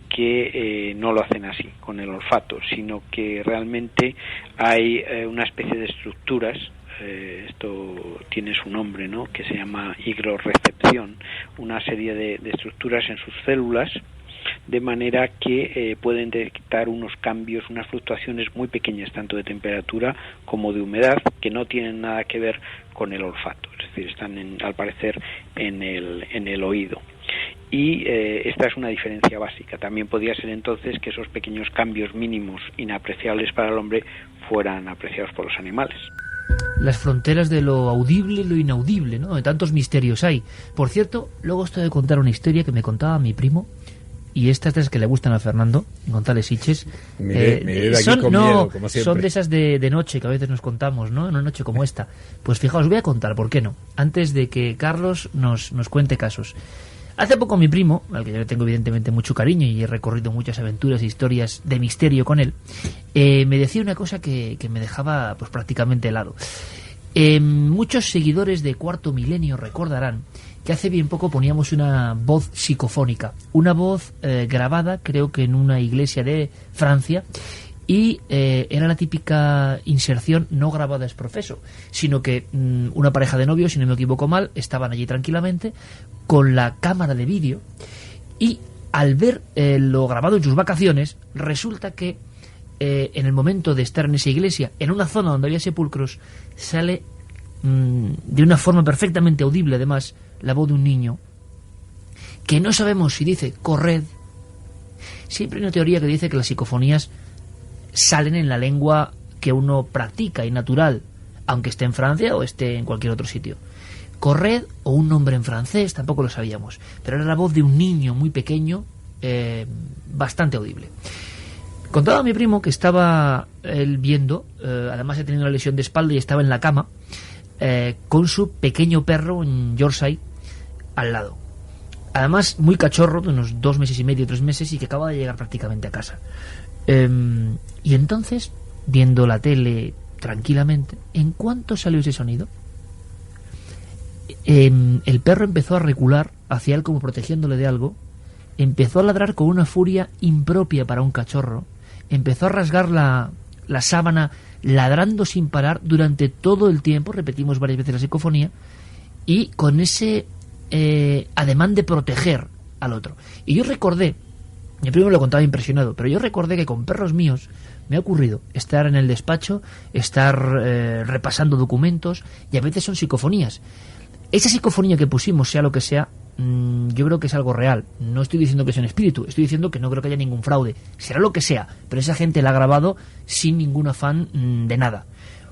que no lo hacen así, con el olfato, sino que realmente hay una especie de estructuras, esto tiene su nombre, ¿no?, que se llama higrorecepción, una serie de estructuras en sus células, de manera que pueden detectar unos cambios, unas fluctuaciones muy pequeñas, tanto de temperatura como de humedad, que no tienen nada que ver con el olfato, es decir, están al parecer en el oído. Y esta es una diferencia básica. También podría ser entonces que esos pequeños cambios mínimos inapreciables para el hombre fueran apreciados por los animales. Las fronteras de lo audible y lo inaudible, ¿no? De tantos misterios hay. Por cierto, luego estoy de contar una historia que me contaba mi primo, y estas de las que le gustan a Fernando González Siches. Son de esas de noche que a veces nos contamos, ¿no? En una noche como esta. Pues fijaos, voy a contar, ¿por qué no? Antes de que Carlos nos cuente casos. Hace poco mi primo, al que yo le tengo evidentemente mucho cariño y he recorrido muchas aventuras e historias de misterio con él, me decía una cosa que me dejaba pues prácticamente helado. Muchos seguidores de Cuarto Milenio recordarán que hace bien poco poníamos una voz psicofónica, una voz grabada, creo que en una iglesia de Francia, y era la típica inserción no grabada ex profeso, sino que una pareja de novios, si no me equivoco mal, estaban allí tranquilamente con la cámara de vídeo, y al ver lo grabado en sus vacaciones, resulta que en el momento de estar en esa iglesia, en una zona donde había sepulcros, sale de una forma perfectamente audible, además, la voz de un niño, que no sabemos si dice corred. Siempre hay una teoría que dice que las psicofonías salen en la lengua que uno practica y natural, aunque esté en Francia o esté en cualquier otro sitio. Corred o un nombre en francés, tampoco lo sabíamos, pero era la voz de un niño muy pequeño bastante audible. Contaba a mi primo que estaba él viendo, además de tener una lesión de espalda y estaba en la cama, con su pequeño perro, un Yorkshire, al lado. Además, muy cachorro, de unos 2 meses y medio, 3 meses, y que acaba de llegar prácticamente a casa. Y entonces, viendo la tele tranquilamente, ¿en cuánto salió ese sonido? El perro empezó a recular hacia él como protegiéndole de algo, empezó a ladrar con una furia impropia para un cachorro, empezó a rasgar la sábana ladrando sin parar durante todo el tiempo, repetimos varias veces la psicofonía, y con ese ademán de proteger al otro. Y yo recordé, mi primo lo contaba impresionado, pero yo recordé que con perros míos me ha ocurrido estar en el despacho, estar repasando documentos, y a veces son psicofonías. Esa psicofonía que pusimos, sea lo que sea, yo creo que es algo real. No estoy diciendo que sea un espíritu, estoy diciendo que no creo que haya ningún fraude. Será lo que sea, pero esa gente la ha grabado sin ningún afán de nada.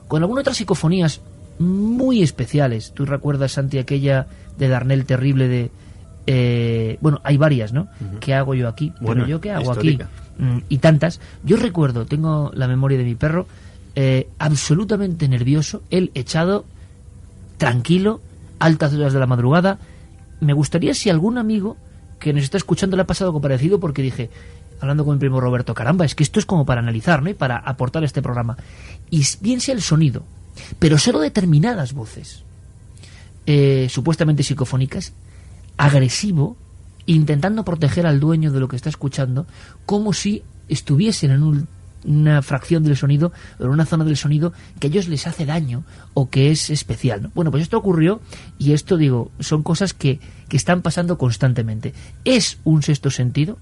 Con algunas otras psicofonías muy especiales. ¿Tú recuerdas, Santi, aquella de Darnell terrible de... bueno, hay varias, ¿no? Uh-huh. ¿Qué hago yo aquí? Bueno, ¿yo qué hago histórica aquí? Y tantas. Yo recuerdo, tengo la memoria de mi perro, absolutamente nervioso, él echado, tranquilo, altas horas de la madrugada. Me gustaría si algún amigo que nos está escuchando le ha pasado algo parecido, porque dije, hablando con mi primo Roberto, caramba, es que esto es como para analizar, ¿no? Y para aportar a este programa. Y bien sea el sonido, pero solo determinadas voces, supuestamente psicofónicas, agresivo, intentando proteger al dueño de lo que está escuchando, como si estuviesen en una fracción del sonido, o en una zona del sonido que a ellos les hace daño o que es especial, ¿no? Bueno, pues esto ocurrió, y esto, digo, son cosas que están pasando constantemente. ¿Es un sexto sentido?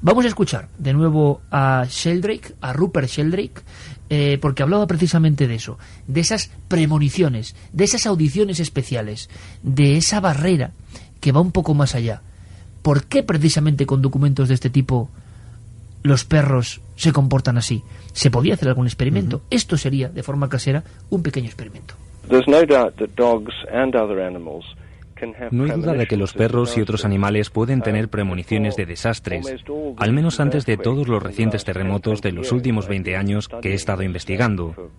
Vamos a escuchar de nuevo a Sheldrake, a Rupert Sheldrake, porque hablaba precisamente de eso, de esas premoniciones, de esas audiciones especiales, de esa barrera que va un poco más allá. ¿Por qué precisamente con documentos de este tipo los perros se comportan así? ¿Se podía hacer algún experimento? Uh-huh. Esto sería, de forma casera, un pequeño experimento. No hay duda de que los perros y otros animales pueden tener premoniciones de desastres, al menos antes de todos los recientes terremotos de los últimos 20 años que he estado investigando.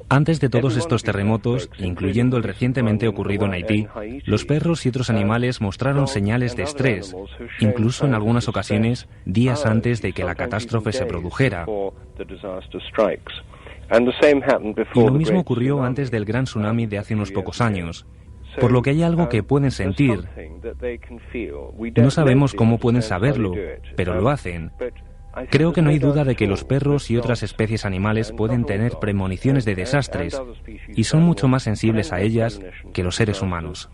Antes de todos estos terremotos, incluyendo el recientemente ocurrido en Haití, los perros y otros animales mostraron señales de estrés, incluso en algunas ocasiones días antes de que la catástrofe se produjera. Y lo mismo ocurrió antes del gran tsunami de hace unos pocos años, por lo que hay algo que pueden sentir. No sabemos cómo pueden saberlo, pero lo hacen. Creo que no hay duda de que los perros y otras especies animales pueden tener premoniciones de desastres y son mucho más sensibles a ellas que los seres humanos.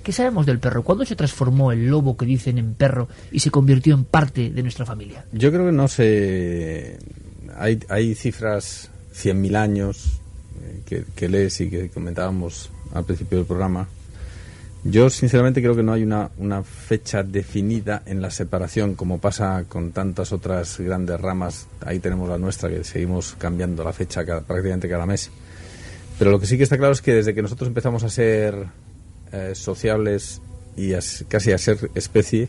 ¿Qué sabemos del perro? ¿Cuándo se transformó el lobo que dicen en perro y se convirtió en parte de nuestra familia? Yo creo que no sé. Hay cifras 100.000 años que lees y que comentábamos al principio del programa. Yo sinceramente creo que no hay una fecha definida en la separación, como pasa con tantas otras grandes ramas. Ahí tenemos la nuestra, que seguimos cambiando la fecha prácticamente cada mes. Pero lo que sí que está claro es que desde que nosotros empezamos a ser sociables y casi a ser especie,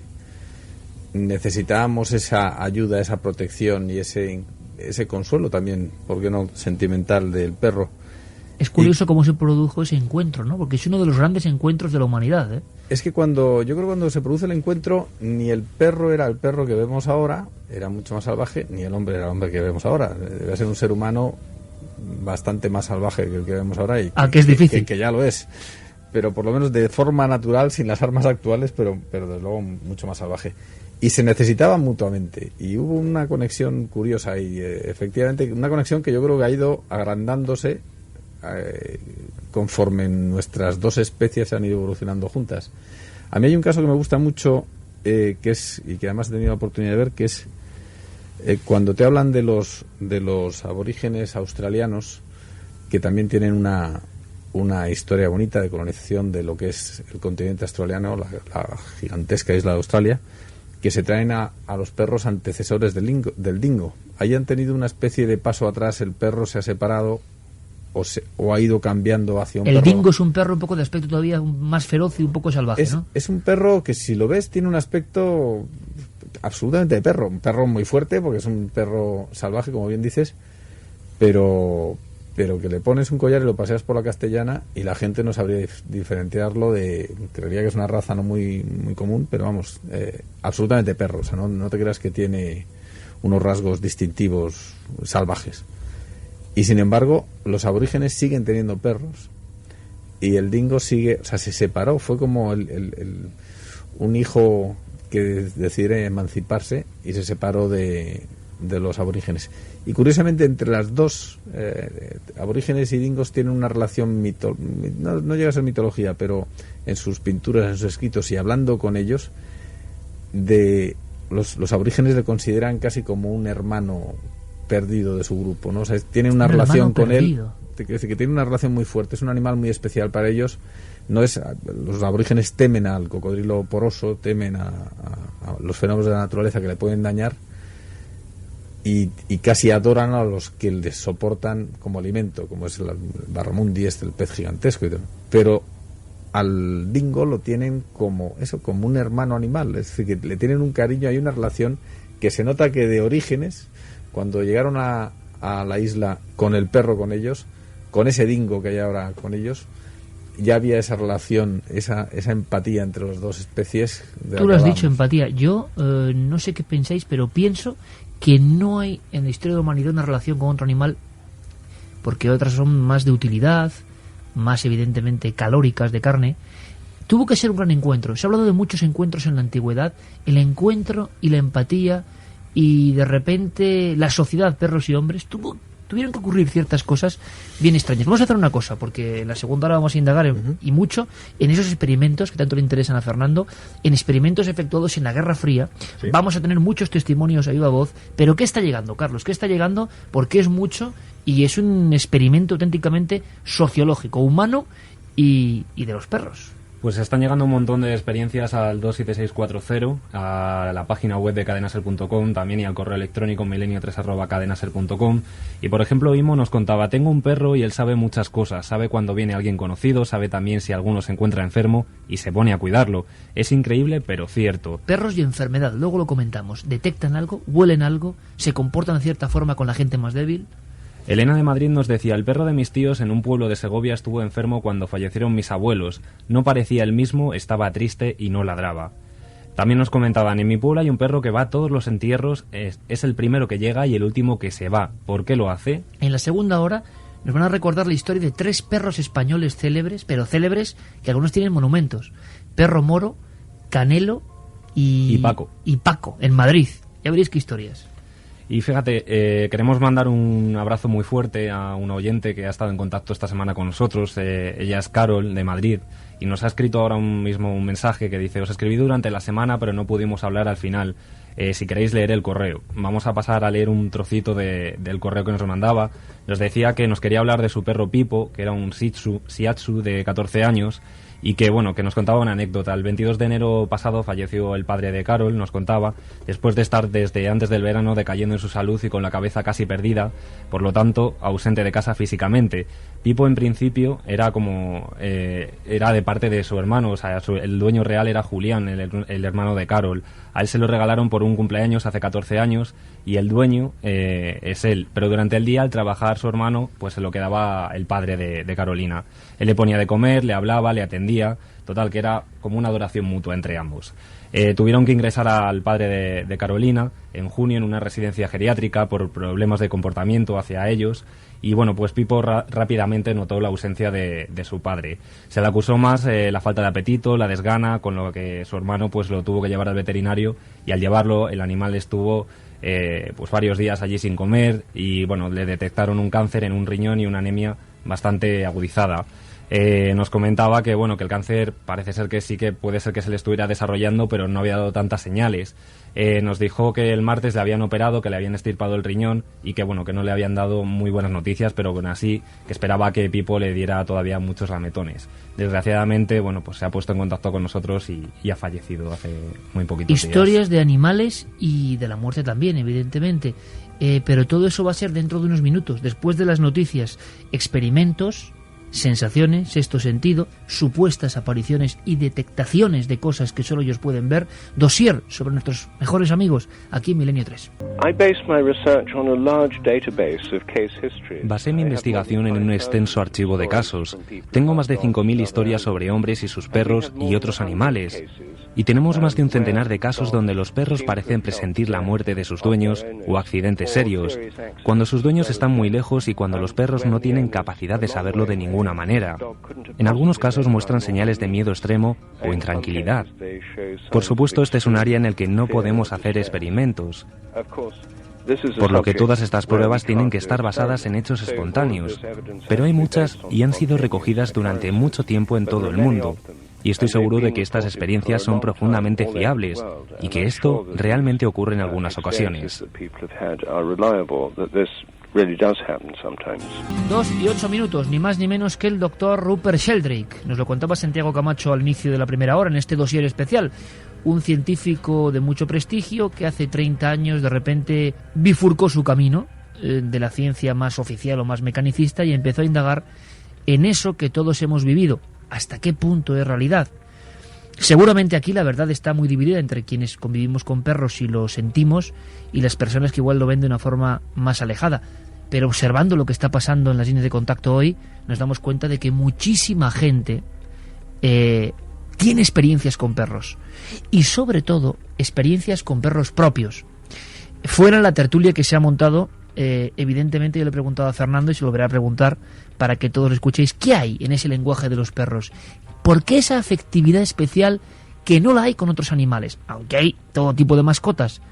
necesitábamos esa ayuda, esa protección y ese consuelo también, ¿por qué no?, sentimental del perro. Es curioso cómo se produjo ese encuentro, ¿no? Porque es uno de los grandes encuentros de la humanidad, ¿eh? Es que yo creo que cuando se produce el encuentro, ni el perro era el perro que vemos ahora, era mucho más salvaje, ni el hombre era el hombre que vemos ahora. Debe ser un ser humano bastante más salvaje que el que vemos ahora, y que es difícil. Que ya lo es. Pero por lo menos de forma natural, sin las armas actuales, pero desde luego mucho más salvaje. Y se necesitaban mutuamente. Y hubo una conexión curiosa y efectivamente una conexión que yo creo que ha ido agrandándose conforme nuestras dos especies han ido evolucionando juntas. A mí hay un caso que me gusta mucho, que es, y que además he tenido la oportunidad de ver, que es cuando te hablan de los aborígenes australianos, que también tienen una historia bonita de colonización de lo que es el continente australiano, la gigantesca isla de Australia, que se traen a los perros antecesores del dingo. Ahí han tenido una especie de paso atrás, el perro se ha separado, o ha ido cambiando hacia un el perro. dingo es un perro un poco de aspecto todavía más feroz y un poco salvaje, ¿no? Es un perro que, si lo ves, tiene un aspecto absolutamente de perro. Un perro muy fuerte, porque es un perro salvaje, como bien dices, pero que le pones un collar y lo paseas por la Castellana y la gente no sabría diferenciarlo creería que es una raza no muy muy común, pero vamos, absolutamente perro. O sea, no te creas que tiene unos rasgos distintivos salvajes. Y sin embargo, los aborígenes siguen teniendo perros y el dingo sigue, o sea, se separó. Fue como un hijo que decidió emanciparse y se separó de los aborígenes. Y curiosamente, entre las dos, aborígenes y dingos tienen una relación no llega a ser mitología, pero en sus pinturas, en sus escritos y hablando con ellos, los aborígenes le consideran casi como un hermano perdido de su grupo, ¿no? O sea, tienen una relación con él, que tiene una relación muy fuerte. Es un animal muy especial para ellos. Los aborígenes temen al cocodrilo poroso, temen a los fenómenos de la naturaleza que le pueden dañar, y casi adoran a los que les soportan como alimento, como es el barramundi, el pez gigantesco y tal. Pero al dingo lo tienen como un hermano animal, es decir, que le tienen un cariño. Hay una relación que se nota que de orígenes, cuando llegaron a la isla con el perro con ellos, con ese dingo que hay ahora con ellos, ya había esa relación, esa empatía entre las dos especies. Tú lo has dicho, empatía. Yo no sé qué pensáis, pero pienso que no hay en la historia de la humanidad una relación con otro animal, porque otras son más de utilidad, más evidentemente calóricas, de carne. Tuvo que ser un gran encuentro. Se ha hablado de muchos encuentros en la antigüedad, el encuentro y la empatía, y de repente la sociedad, perros y hombres, tuvieron que ocurrir ciertas cosas bien extrañas. Vamos a hacer una cosa, porque en la segunda hora vamos a indagar y mucho en esos experimentos que tanto le interesan a Fernando, en experimentos efectuados en la Guerra Fría. Sí. Vamos a tener muchos testimonios a viva voz. Pero ¿qué está llegando, Carlos? ¿Qué está llegando? Porque es mucho y es un experimento auténticamente sociológico, humano y de los perros. Pues están llegando un montón de experiencias al 27640, a la página web de cadenaser.com también, y al correo electrónico milenio3@cadenaser.com. Y por ejemplo, Imo nos contaba: tengo un perro y él sabe muchas cosas, sabe cuando viene alguien conocido, sabe también si alguno se encuentra enfermo y se pone a cuidarlo. Es increíble, pero cierto. Perros y enfermedad, luego lo comentamos. ¿Detectan algo? ¿Huelen algo? ¿Se comportan de cierta forma con la gente más débil? Elena de Madrid nos decía: el perro de mis tíos en un pueblo de Segovia estuvo enfermo cuando fallecieron mis abuelos. No parecía el mismo, estaba triste y no ladraba. También nos comentaban: en mi pueblo hay un perro que va a todos los entierros, es el primero que llega y el último que se va. ¿Por qué lo hace? En la segunda hora nos van a recordar la historia de 3 perros españoles célebres, pero célebres que algunos tienen monumentos: Perro Moro, Canelo y Paco. Y Paco, en Madrid. Ya veréis qué historias. Y fíjate, queremos mandar un abrazo muy fuerte a una oyente que ha estado en contacto esta semana con nosotros. Ella es Carol, de Madrid, y nos ha escrito ahora mismo un mensaje que dice: os escribí durante la semana, pero no pudimos hablar al final. Si queréis leer el correo. Vamos a pasar a leer un trocito del correo que nos mandaba. Nos decía que nos quería hablar de su perro Pipo, que era un Shiatsu de 14 años, y que nos contaba una anécdota. El 22 de enero pasado falleció el padre de Carol, nos contaba, después de estar desde antes del verano decayendo en su salud y con la cabeza casi perdida, por lo tanto ausente de casa físicamente. Pipo en principio era de parte de su hermano, o sea, el dueño real era Julián, el hermano de Carol. A él se lo regalaron por un cumpleaños hace 14 años y el dueño es él, pero durante el día, al trabajar su hermano, pues se lo quedaba el padre de Carolina. Él le ponía de comer, le hablaba, le atendía, total que era como una adoración mutua entre ambos. Tuvieron que ingresar al padre de Carolina en junio en una residencia geriátrica por problemas de comportamiento hacia ellos. Y pues Pipo rápidamente notó la ausencia de su padre. Se le acusó más la falta de apetito, la desgana, con lo que su hermano pues lo tuvo que llevar al veterinario, y al llevarlo el animal estuvo varios días allí sin comer y le detectaron un cáncer en un riñón y una anemia bastante agudizada. Nos comentaba que que el cáncer parece ser que sí que puede ser que se le estuviera desarrollando, pero no había dado tantas señales. Nos dijo que el martes le habían operado, que le habían extirpado el riñón y que que no le habían dado muy buenas noticias, pero aún así que esperaba que Pipo le diera todavía muchos lametones. Desgraciadamente, se ha puesto en contacto con nosotros y ha fallecido hace muy poquitos días. Historias de animales y de la muerte también, evidentemente. pero todo eso va a ser dentro de unos minutos, después de las noticias, experimentos, sensaciones, sexto sentido, supuestas apariciones y detectaciones de cosas que solo ellos pueden ver, dossier sobre nuestros mejores amigos aquí en Milenio 3. Basé mi investigación en un extenso archivo de casos. Tengo más de 5.000 historias sobre hombres y sus perros y otros animales. Y tenemos más de un centenar de casos donde los perros parecen presentir la muerte de sus dueños o accidentes serios, cuando sus dueños están muy lejos y cuando los perros no tienen capacidad de saberlo de ninguna manera. En algunos casos muestran señales de miedo extremo o intranquilidad. Por supuesto, este es un área en el que no podemos hacer experimentos, por lo que todas estas pruebas tienen que estar basadas en hechos espontáneos, pero hay muchas y han sido recogidas durante mucho tiempo en todo el mundo. Y estoy seguro de que estas experiencias son profundamente fiables y que esto realmente ocurre en algunas ocasiones. 2 y 8 minutos, ni más ni menos que el doctor Rupert Sheldrake. Nos lo contaba Santiago Camacho al inicio de la primera hora en este dossier especial. Un científico de mucho prestigio que hace 30 años de repente bifurcó su camino de la ciencia más oficial o más mecanicista y empezó a indagar en eso que todos hemos vivido. ¿Hasta qué punto es realidad? Seguramente aquí la verdad está muy dividida entre quienes convivimos con perros y lo sentimos y las personas que igual lo ven de una forma más alejada. Pero observando lo que está pasando en las líneas de contacto hoy, nos damos cuenta de que muchísima gente tiene experiencias con perros. Y sobre todo, experiencias con perros propios. Fuera la tertulia que se ha montado, evidentemente yo le he preguntado a Fernando y se lo volveré a preguntar para que todos lo escuchéis. ¿Qué hay en ese lenguaje de los perros? ¿Por qué esa afectividad especial que no la hay con otros animales? Aunque hay todo tipo de mascotas.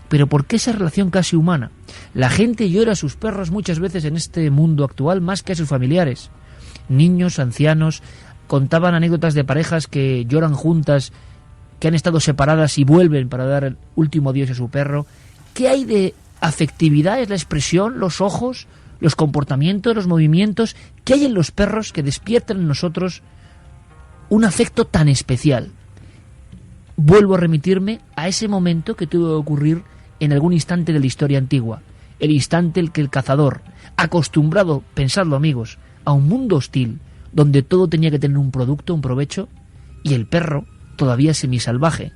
Pero ¿por qué esa relación casi humana? La gente llora a sus perros muchas veces en este mundo actual más que a sus familiares. Niños, ancianos, contaban anécdotas de parejas que lloran juntas, que han estado separadas y vuelven para dar el último adiós a su perro. ¿Qué hay de afectividad? ¿Es la expresión, los ojos, los comportamientos, los movimientos? ¿Qué hay en los perros que despiertan en nosotros un afecto tan especial? Vuelvo a remitirme a ese momento que tuvo que ocurrir en algún instante de la historia antigua, el instante en que el cazador, acostumbrado, pensadlo amigos, a un mundo hostil, donde todo tenía que tener un producto, un provecho, y el perro, todavía semisalvaje.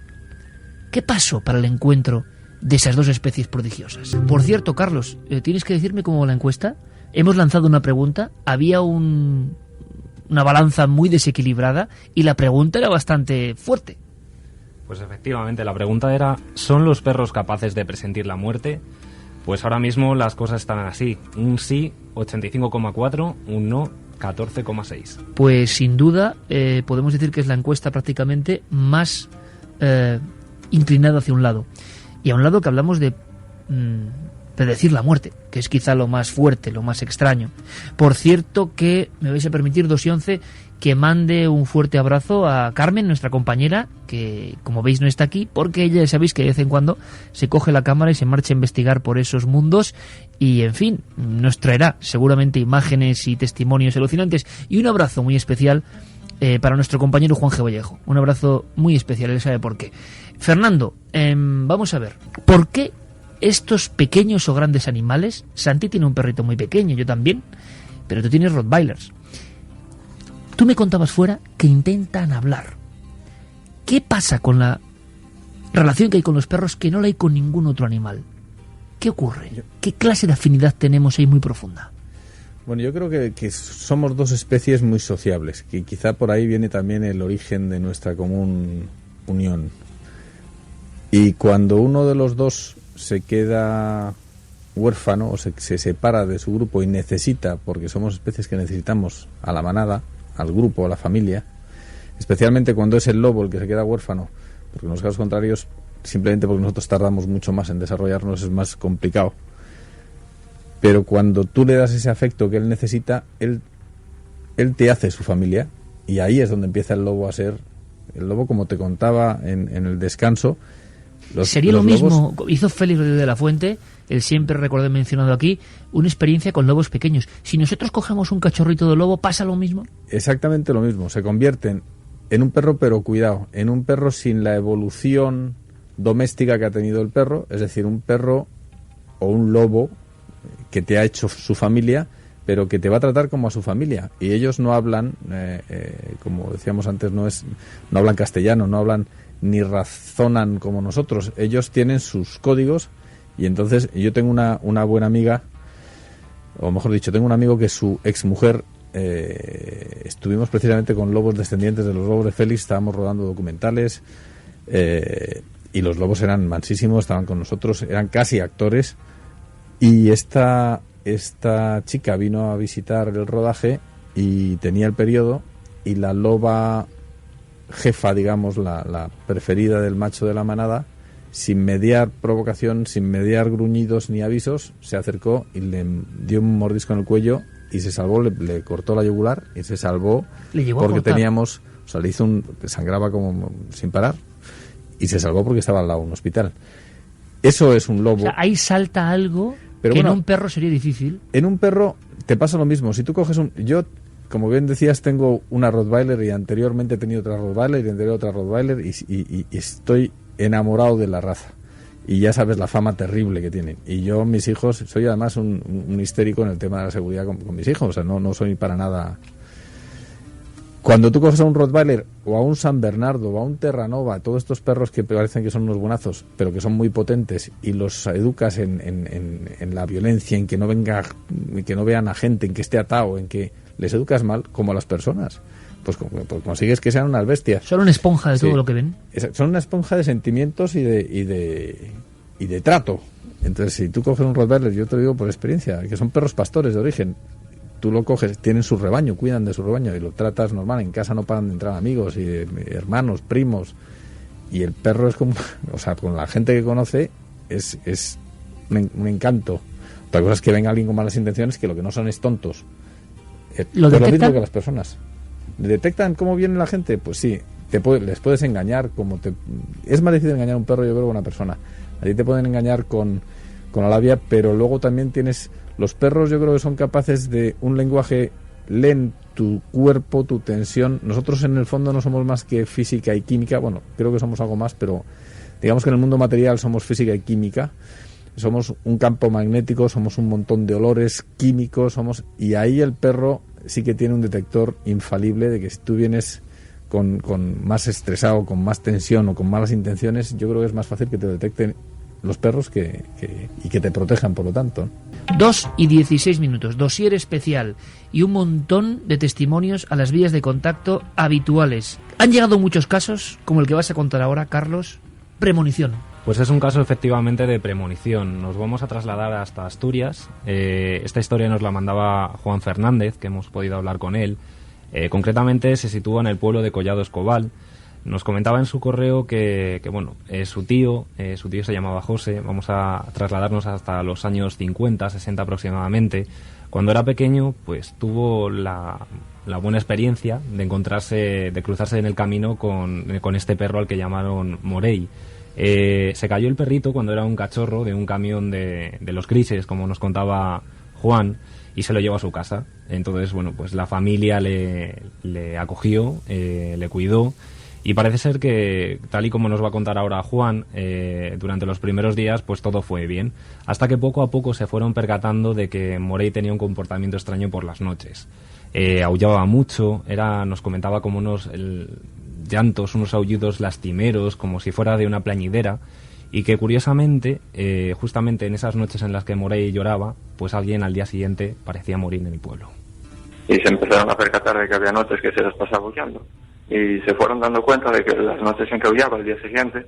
¿Qué pasó para el encuentro de esas dos especies prodigiosas? Por cierto, Carlos, ¿tienes que decirme cómo va la encuesta? Hemos lanzado una pregunta, había una balanza muy desequilibrada, y la pregunta era bastante fuerte. Pues efectivamente, la pregunta era, ¿son los perros capaces de presentir la muerte? Pues ahora mismo las cosas están así. Un sí, 85,4, un no, 14,6. Pues sin duda podemos decir que es la encuesta prácticamente más inclinada hacia un lado. Y a un lado que hablamos de predecir la muerte, que es quizá lo más fuerte, lo más extraño. Por cierto que, me vais a permitir, 2 y 11, que mande un fuerte abrazo a Carmen, nuestra compañera, que como veis no está aquí, porque ella, ya sabéis que de vez en cuando se coge la cámara y se marcha a investigar por esos mundos y, en fin, nos traerá seguramente imágenes y testimonios alucinantes. Y un abrazo muy especial para nuestro compañero Juan G. Vallejo. Un abrazo muy especial, él sabe por qué. Fernando, vamos a ver, ¿por qué estos pequeños o grandes animales? Santi tiene un perrito muy pequeño, yo también, pero tú tienes Rottweilers. Tú me contabas fuera que intentan hablar. ¿Qué pasa con la relación que hay con los perros que no la hay con ningún otro animal? ¿Qué ocurre? ¿Qué clase de afinidad tenemos ahí muy profunda? Bueno, yo creo que somos dos especies muy sociables, que quizá por ahí viene también el origen de nuestra común unión. Y cuando uno de los dos se queda huérfano o se separa de su grupo y necesita, porque somos especies que necesitamos a la manada, al grupo, a la familia, especialmente cuando es el lobo el que se queda huérfano, porque en los casos contrarios, simplemente porque nosotros tardamos mucho más en desarrollarnos, es más complicado. Pero cuando tú le das ese afecto que él necesita, él te hace su familia, y ahí es donde empieza el lobo a ser el lobo, como te contaba en el descanso. Sería lo mismo, hizo Félix Rodríguez de la Fuente, el siempre recordé mencionado aquí, una experiencia con lobos pequeños. Si nosotros cogemos un cachorrito de lobo, ¿pasa lo mismo? Exactamente lo mismo, se convierten en un perro, pero cuidado, en un perro sin la evolución doméstica que ha tenido el perro, es decir, un perro o un lobo que te ha hecho su familia, pero que te va a tratar como a su familia. Y ellos no hablan, como decíamos antes, no hablan castellano, no hablan ni razonan como nosotros. Ellos tienen sus códigos, y entonces yo tengo una buena amiga, o mejor dicho, tengo un amigo que su exmujer, estuvimos precisamente con lobos descendientes de los lobos de Félix, estábamos rodando documentales, y los lobos eran mansísimos, estaban con nosotros, eran casi actores, y esta chica vino a visitar el rodaje y tenía el periodo, y la loba jefa, digamos, la preferida del macho de la manada, sin mediar provocación, sin mediar gruñidos ni avisos, se acercó y le dio un mordisco en el cuello y se salvó, le cortó la yugular y se salvó, porque teníamos, o sea, le hizo sangraba como sin parar, y se salvó porque estaba al lado de un hospital. Eso es un lobo. O sea, ahí salta algo que en un perro sería difícil. En un perro te pasa lo mismo. Si tú coges yo, como bien decías, tengo una Rottweiler, y anteriormente he tenido otra Rottweiler, y anterior otra Rottweiler, y estoy enamorado de la raza. Y ya sabes la fama terrible que tienen. Y yo, mis hijos, soy además un histérico en el tema de la seguridad con mis hijos. O sea, no soy para nada. Cuando tú coges a un Rottweiler, o a un San Bernardo, o a un Terranova, todos estos perros que parecen que son unos buenazos, pero que son muy potentes, y los educas en la violencia, en que no vean a gente, en que esté atado, en que les educas mal, como a las personas, pues consigues que sean unas bestias. Son una esponja de todo lo que ven. Son una esponja de sentimientos y de trato. Entonces, si tú coges un Rottweiler, yo te lo digo por experiencia, que son perros pastores de origen, tú lo coges, tienen su rebaño, cuidan de su rebaño, y lo tratas normal. En casa no paran de entrar amigos y hermanos, primos, y el perro es como, o sea, con la gente que conoce es un encanto. Otra cosa es que venga alguien con malas intenciones, que lo que no son es tontos. ¿Lo mismo detectan? que las personas. ¿Detectan cómo viene la gente? Pues sí, les puedes engañar. Es más difícil engañar a un perro, yo creo, que a una persona. A ti te pueden engañar con la labia, pero luego también tienes... Los perros, yo creo que son capaces de un lenguaje, leen tu cuerpo, tu tensión. Nosotros en el fondo no somos más que física y química. Bueno, creo que somos algo más, pero digamos que en el mundo material somos física y química. Somos un campo magnético, somos un montón de olores químicos, y ahí el perro sí que tiene un detector infalible de que si tú vienes con más estresado, con más tensión o con malas intenciones, yo creo que es más fácil que te detecten los perros y que te protejan, por lo tanto. 2:16, dossier especial y un montón de testimonios a las vías de contacto habituales. Han llegado muchos casos, como el que vas a contar ahora, Carlos. Premonición. Pues es un caso efectivamente de premonición. Nos vamos a trasladar hasta Asturias. Esta historia nos la mandaba Juan Fernández, que hemos podido hablar con él. Concretamente se sitúa en el pueblo de Collado Escobal. Nos comentaba en su correo que su tío se llamaba José. Vamos a trasladarnos hasta los años 50, 60 aproximadamente. Cuando era pequeño, pues tuvo la buena experiencia de cruzarse en el camino con este perro al que llamaron Morey. Se cayó el perrito cuando era un cachorro de un camión de los grises, como nos contaba Juan, y se lo llevó a su casa. Entonces, pues la familia le acogió, le cuidó. Y parece ser que, tal y como nos va a contar ahora Juan, durante los primeros días pues todo fue bien, hasta que poco a poco se fueron percatando de que Morey tenía un comportamiento extraño por las noches. Aullaba mucho, nos comentaba como unos llantos, unos aullidos lastimeros, como si fuera de una plañidera, y que curiosamente, justamente en esas noches en las que Morey lloraba, pues alguien al día siguiente parecía morir en el pueblo. Y se empezaron a percatar de que había noches que se les pasaba aullando. Y se fueron dando cuenta de que las noches en que aullaba el día siguiente,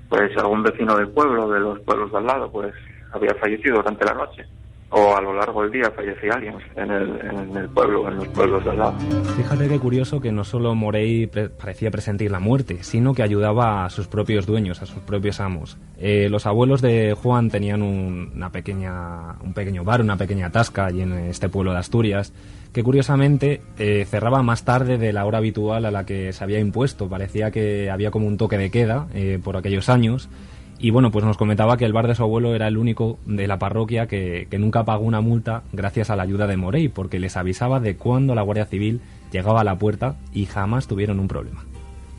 pues algún vecino del pueblo, de los pueblos de al lado, pues había fallecido durante la noche. O a lo largo del día fallecía alguien en el pueblo, en los pueblos de al lado. Fíjate qué curioso que no solo Morey parecía presentir la muerte, sino que ayudaba a sus propios dueños, a sus propios amos. Los abuelos de Juan tenían un pequeño bar, una pequeña tasca allí en este pueblo de Asturias, que curiosamente cerraba más tarde de la hora habitual a la que se había impuesto. Parecía que había como un toque de queda por aquellos años. Y pues nos comentaba que el bar de su abuelo era el único de la parroquia que nunca pagó una multa gracias a la ayuda de Morey, porque les avisaba de cuándo la Guardia Civil llegaba a la puerta y jamás tuvieron un problema.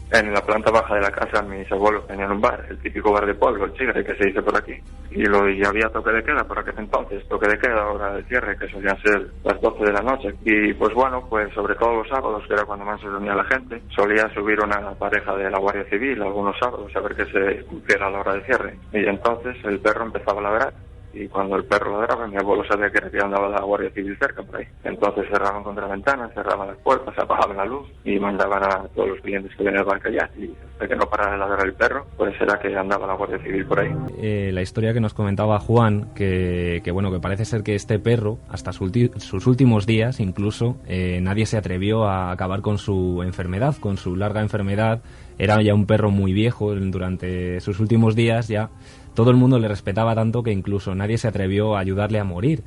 En la planta baja de la casa mis abuelos tenían un bar, el típico bar de pueblo, el Chigre, que se dice por aquí. Y había toque de queda por aquel entonces, toque de queda, hora de cierre, que solían ser las 12 de la noche. Y pues bueno, pues sobre todo los sábados, que era cuando más se reunía la gente, solía subir una pareja de la Guardia Civil algunos sábados a ver que se cumpliera la hora de cierre. Y entonces el perro empezaba a ladrar. Y cuando el perro ladraba, mi abuelo sabía que andaba la Guardia Civil cerca por ahí. Entonces cerraban contra ventanas, cerraban las puertas, apagaban la luz y mandaban a todos los clientes que venían al bar callar. Y hasta que no parara de ladrar el perro, pues era que andaba la Guardia Civil por ahí. La historia que nos comentaba Juan, que parece ser que este perro, hasta sus últimos días incluso, nadie se atrevió a acabar con su enfermedad, con su larga enfermedad. Era ya un perro muy viejo, durante sus últimos días ya todo el mundo le respetaba tanto que incluso nadie se atrevió a ayudarle a morir.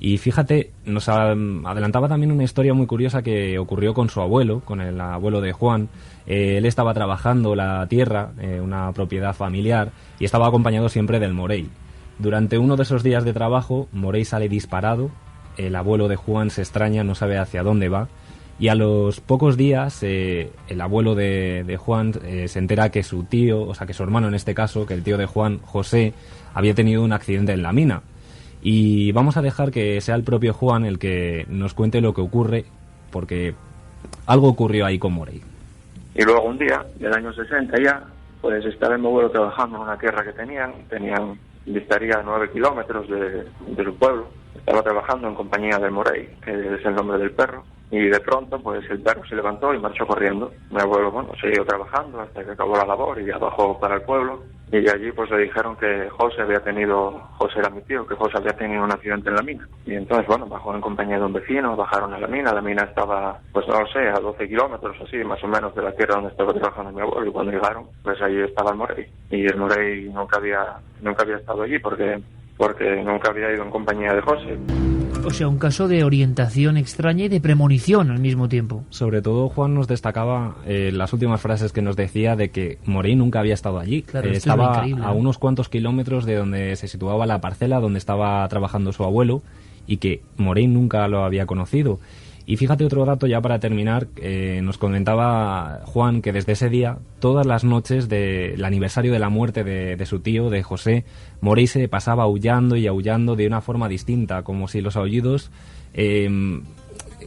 Y fíjate, nos adelantaba también una historia muy curiosa que ocurrió con su abuelo, con el abuelo de Juan. Él estaba trabajando la tierra, una propiedad familiar, y estaba acompañado siempre del Morey. Durante uno de esos días de trabajo, Morey sale disparado, el abuelo de Juan se extraña, no sabe hacia dónde va, y a los pocos días el abuelo de Juan se entera que su tío, o sea que su hermano en este caso, que el tío de Juan, José, había tenido un accidente en la mina. Y vamos a dejar que sea el propio Juan el que nos cuente lo que ocurre, porque algo ocurrió ahí con Morey. Y luego un día, del año 60 ya, pues estaba mi abuelo trabajando en una tierra que tenían distaría 9 kilómetros de su pueblo. Estaba trabajando en compañía del Morey, que es el nombre del perro. Y de pronto, pues el perro se levantó y marchó corriendo. Mi abuelo, siguió trabajando hasta que acabó la labor y ya bajó para el pueblo. Y allí, pues le dijeron que José era mi tío, que José había tenido un accidente en la mina. Y entonces, bajó en compañía de un vecino, bajaron a la mina. La mina estaba, pues no lo sé, a 12 kilómetros así, más o menos, de la tierra donde estaba trabajando mi abuelo. Y cuando llegaron, pues allí estaba el Morey. Y el Morey nunca había estado allí porque nunca había ido en compañía de José. O sea, un caso de orientación extraña y de premonición al mismo tiempo. Sobre todo Juan nos destacaba las últimas frases que nos decía de que Morey nunca había estado allí. Claro, estaba a unos cuantos kilómetros de donde se situaba la parcela donde estaba trabajando su abuelo y que Morey nunca lo había conocido. Y fíjate otro dato ya para terminar, nos comentaba Juan que desde ese día, todas las noches del aniversario de la muerte de su tío, de José, Morey se pasaba aullando y aullando de una forma distinta, como si los aullidos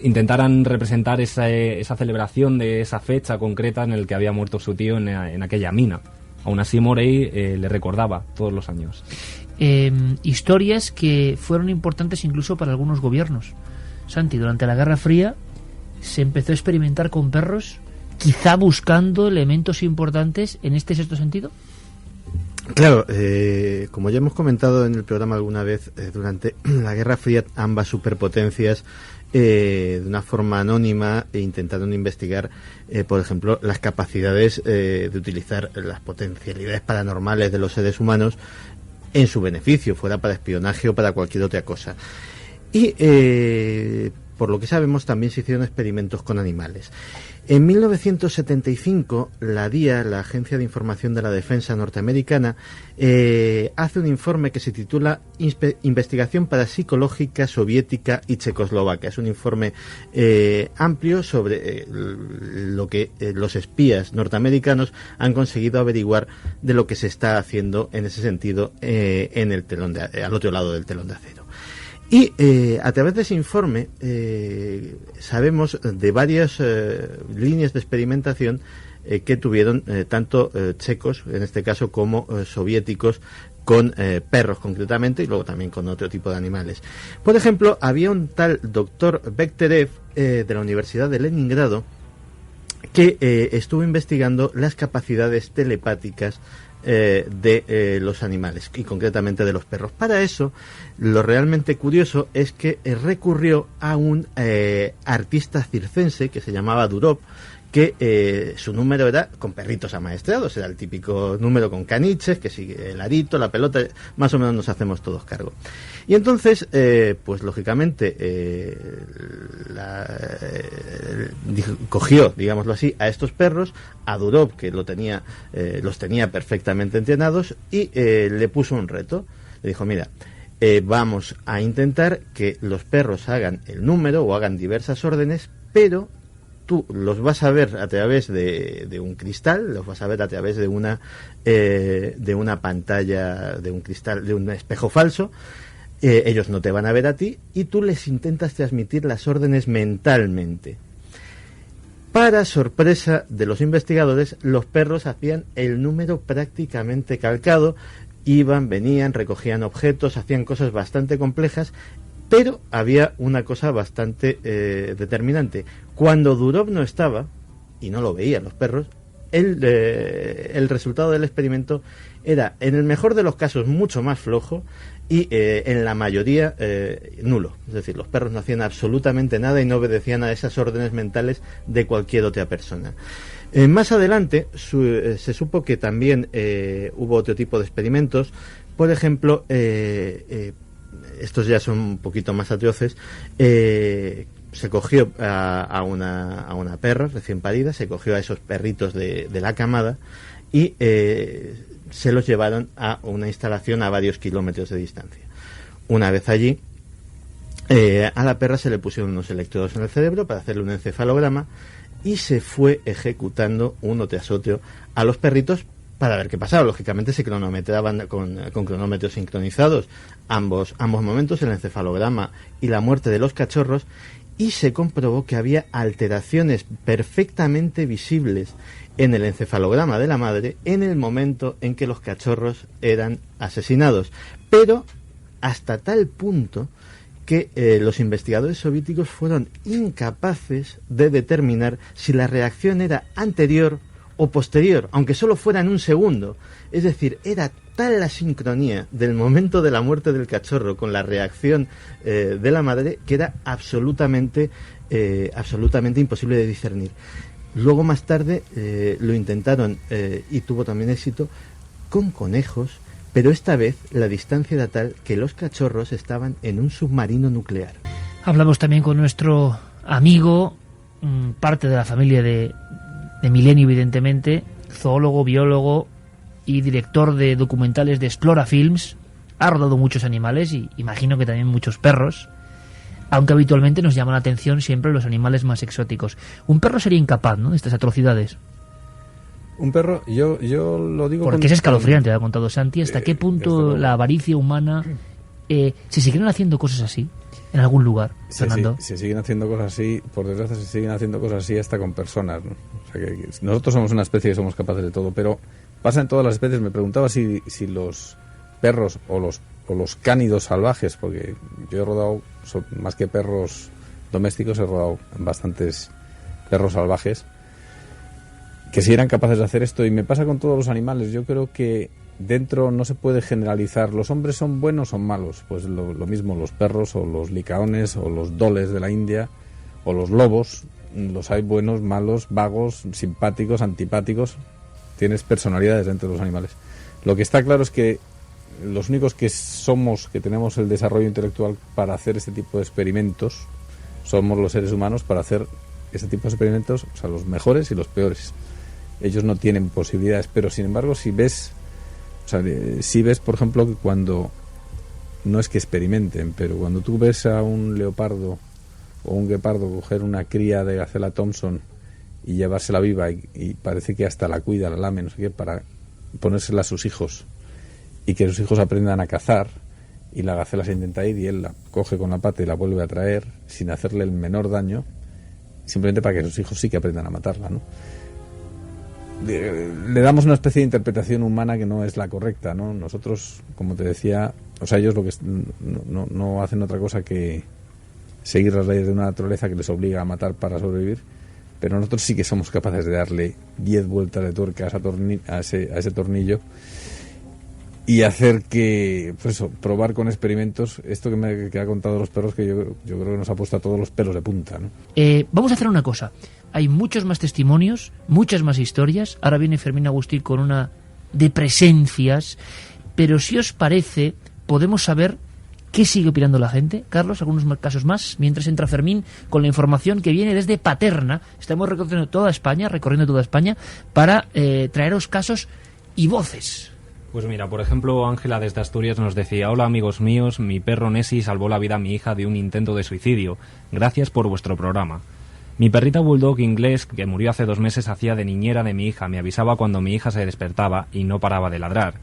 intentaran representar esa celebración de esa fecha concreta en el que había muerto su tío en aquella mina. Aún así Morey le recordaba todos los años. Historias que fueron importantes incluso para algunos gobiernos. Santi, durante la Guerra Fría se empezó a experimentar con perros, quizá buscando elementos importantes en este sexto sentido. Claro, como ya hemos comentado en el programa alguna vez, durante la Guerra Fría ambas superpotencias de una forma anónima intentaron investigar, por ejemplo, las capacidades de utilizar las potencialidades paranormales de los seres humanos en su beneficio, fuera para espionaje o para cualquier otra cosa. Y por lo que sabemos también se hicieron experimentos con animales. En 1975 la DIA, la Agencia de Información de la Defensa norteamericana, hace un informe que se titula Investigación Parapsicológica Soviética y Checoslovaca. Es un informe amplio sobre lo que los espías norteamericanos han conseguido averiguar de lo que se está haciendo en ese sentido en el telón al otro lado del telón de acero. Y a través de ese informe sabemos de varias líneas de experimentación que tuvieron tanto checos, en este caso, como soviéticos, con perros concretamente, y luego también con otro tipo de animales. Por ejemplo, había un tal doctor Bekhterev de la Universidad de Leningrado que estuvo investigando las capacidades telepáticas de los animales y concretamente de los perros. Para eso, lo realmente curioso es que recurrió a un artista circense que se llamaba Durov, que su número era con perritos amaestrados, era el típico número con caniches, que sigue el arito, la pelota, más o menos nos hacemos todos cargo. Y entonces, pues lógicamente, cogió, digámoslo así, a estos perros, a Durov, que los tenía perfectamente entrenados, y le puso un reto. Le dijo, mira, vamos a intentar que los perros hagan el número o hagan diversas órdenes, pero tú los vas a ver a través de un cristal, los vas a ver a través de una pantalla, de un cristal, de un espejo falso. Ellos no te van a ver a ti y tú les intentas transmitir las órdenes mentalmente. Para sorpresa de los investigadores, los perros hacían el número prácticamente calcado, iban, venían, recogían objetos, hacían cosas bastante complejas. Pero había una cosa bastante determinante. Cuando Durov no estaba, y no lo veían los perros, el resultado del experimento era, en el mejor de los casos, mucho más flojo y en la mayoría nulo. Es decir, los perros no hacían absolutamente nada y no obedecían a esas órdenes mentales de cualquier otra persona. Más adelante se supo que también hubo otro tipo de experimentos. Por ejemplo, estos ya son un poquito más atroces. Se cogió a una perra recién parida, se cogió a esos perritos de la camada y se los llevaron a una instalación a varios kilómetros de distancia. Una vez allí, a la perra se le pusieron unos electrodos en el cerebro para hacerle un encefalograma y se fue ejecutando uno tras otro a los perritos para ver qué pasaba. Lógicamente se cronometraban con cronómetros sincronizados ambos momentos, el encefalograma y la muerte de los cachorros, y se comprobó que había alteraciones perfectamente visibles en el encefalograma de la madre en el momento en que los cachorros eran asesinados, pero hasta tal punto que los investigadores soviéticos fueron incapaces de determinar si la reacción era anterior o posterior, aunque solo fuera en un segundo. Es decir, era tal la sincronía del momento de la muerte del cachorro con la reacción de la madre que era absolutamente imposible de discernir. Luego, más tarde, lo intentaron y tuvo también éxito con conejos, pero esta vez la distancia era tal que los cachorros estaban en un submarino nuclear. Hablamos también con nuestro amigo, parte de la familia de Milenio, evidentemente, zoólogo, biólogo y director de documentales de Explora Films. Ha rodado muchos animales y imagino que también muchos perros, aunque habitualmente nos llaman la atención siempre los animales más exóticos. Un perro sería incapaz, ¿no?, de estas atrocidades. Un perro, yo lo digo... Porque es escalofriante, ha contado Santi, hasta qué punto la avaricia humana... ¿se siguen haciendo cosas así en algún lugar, Fernando? Se siguen haciendo cosas así, por desgracia se siguen haciendo cosas así hasta con personas, ¿no? O sea que nosotros somos una especie que somos capaces de todo, pero pasa en todas las especies. Me preguntaba si los perros o los cánidos salvajes, porque yo he rodado, más que perros domésticos, he rodado bastantes perros salvajes, que si eran capaces de hacer esto. Y me pasa con todos los animales. Yo creo que dentro no se puede generalizar. ¿Los hombres son buenos o son malos? Pues lo mismo los perros o los licaones o los doles de la India o los lobos. Los hay buenos, malos, vagos, simpáticos, antipáticos. Tienes personalidades dentro de los animales. Lo que está claro es que los únicos que tenemos el desarrollo intelectual para hacer este tipo de experimentos somos los seres humanos, para hacer este tipo de experimentos, o sea, los mejores y los peores. Ellos no tienen posibilidades, pero sin embargo, si ves, por ejemplo, que cuando, no es que experimenten, pero cuando tú ves a un leopardo o un guepardo coger una cría de gacela Thompson y llevársela viva y parece que hasta la cuida, la lame, no sé qué, para ponérsela a sus hijos y que sus hijos aprendan a cazar, y la gacela se intenta ir y él la coge con la pata y la vuelve a traer sin hacerle el menor daño, simplemente para que sus hijos sí que aprendan a matarla, ¿no? Le damos una especie de interpretación humana que no es la correcta, ¿no? Nosotros, como te decía, o sea, ellos lo que no hacen otra cosa que seguir las leyes de una naturaleza que les obliga a matar para sobrevivir, pero nosotros sí que somos capaces de darle 10 vueltas de tuerca a ese tornillo y hacer que, pues eso, probar con experimentos esto que ha contado los perros, que yo creo que nos ha puesto a todos los pelos de punta, ¿no? Vamos a hacer una cosa. Hay muchos más testimonios, muchas más historias. Ahora viene Fermín Agustí con una de presencias, pero si os parece, podemos saber qué sigue opinando la gente. Carlos, algunos casos más, mientras entra Fermín con la información que viene desde Paterna. Estamos recorriendo toda España para traeros casos y voces. Pues mira, por ejemplo, Ángela desde Asturias nos decía: hola amigos míos, mi perro Nessie salvó la vida a mi hija de un intento de suicidio. Gracias por vuestro programa. Mi perrita bulldog inglés, que murió hace 2 meses, hacía de niñera de mi hija, me avisaba cuando mi hija se despertaba y no paraba de ladrar.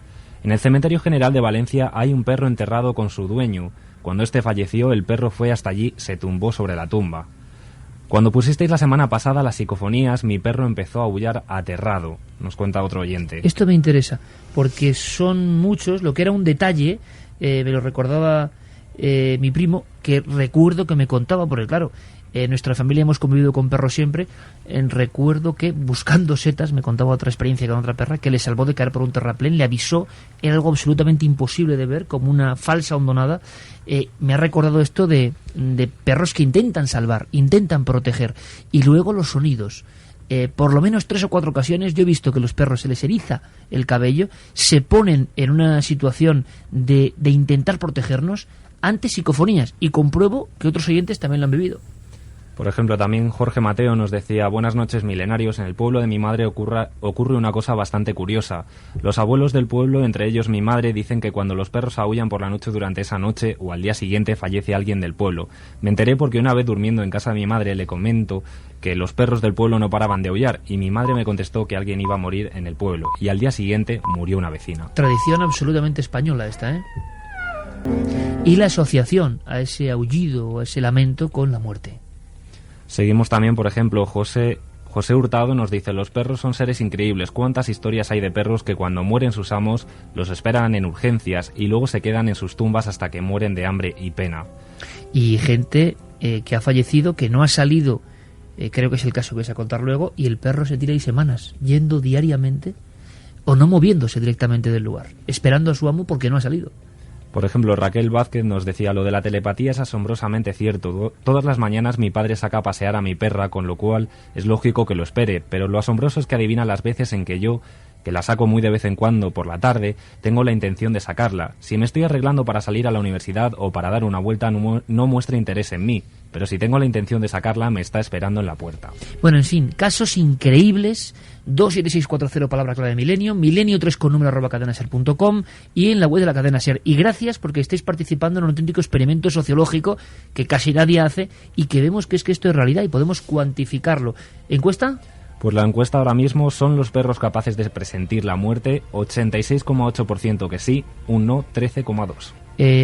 En el Cementerio General de Valencia hay un perro enterrado con su dueño. Cuando este falleció, el perro fue hasta allí, se tumbó sobre la tumba. Cuando pusisteis la semana pasada las psicofonías, mi perro empezó a aullar aterrado, nos cuenta otro oyente. Esto me interesa, porque son muchos, lo que era un detalle, me lo recordaba mi primo, que recuerdo que me contaba, porque claro, en nuestra familia hemos convivido con perros siempre, recuerdo que buscando setas, me contaba otra experiencia con otra perra, que le salvó de caer por un terraplén, le avisó, era algo absolutamente imposible de ver, como una falsa hondonada. Me ha recordado esto de perros que intentan salvar, intentan proteger, y luego los sonidos. Por lo menos 3 o 4 ocasiones yo he visto que los perros se les eriza el cabello, se ponen en una situación de intentar protegernos ante psicofonías, y compruebo que otros oyentes también lo han vivido. Por ejemplo, también Jorge Mateo nos decía: buenas noches, milenarios, en el pueblo de mi madre ocurre una cosa bastante curiosa. Los abuelos del pueblo, entre ellos mi madre, dicen que cuando los perros aúllan por la noche durante esa noche o al día siguiente fallece alguien del pueblo. Me enteré porque una vez durmiendo en casa de mi madre le comento que los perros del pueblo no paraban de aullar y mi madre me contestó que alguien iba a morir en el pueblo y al día siguiente murió una vecina. Tradición absolutamente española esta, ¿eh? Y la asociación a ese aullido o a ese lamento con la muerte. Seguimos también, por ejemplo, José Hurtado nos dice: los perros son seres increíbles. ¿Cuántas historias hay de perros que cuando mueren sus amos los esperan en urgencias y luego se quedan en sus tumbas hasta que mueren de hambre y pena? Y gente que ha fallecido, que no ha salido, creo que es el caso que vais a contar luego, y el perro se tira ahí semanas, yendo diariamente o no moviéndose directamente del lugar, esperando a su amo porque no ha salido. Por ejemplo, Raquel Vázquez nos decía: lo de la telepatía es asombrosamente cierto. Todas las mañanas mi padre saca a pasear a mi perra, con lo cual es lógico que lo espere, pero lo asombroso es que adivina las veces en que yo, que la saco muy de vez en cuando por la tarde, tengo la intención de sacarla. Si me estoy arreglando para salir a la universidad o para dar una vuelta, no muestra interés en mí, pero si tengo la intención de sacarla, me está esperando en la puerta. Bueno, en fin, casos increíbles. 27640, palabra clave milenio, milenio3 con número @cadenaser.com y en la web de la cadena Ser. Y gracias porque estáis participando en un auténtico experimento sociológico que casi nadie hace y que vemos que esto es realidad y podemos cuantificarlo. ¿Encuesta? Pues la encuesta ahora mismo: ¿son los perros capaces de presentir la muerte? 86,8% que sí, un no 13,2%.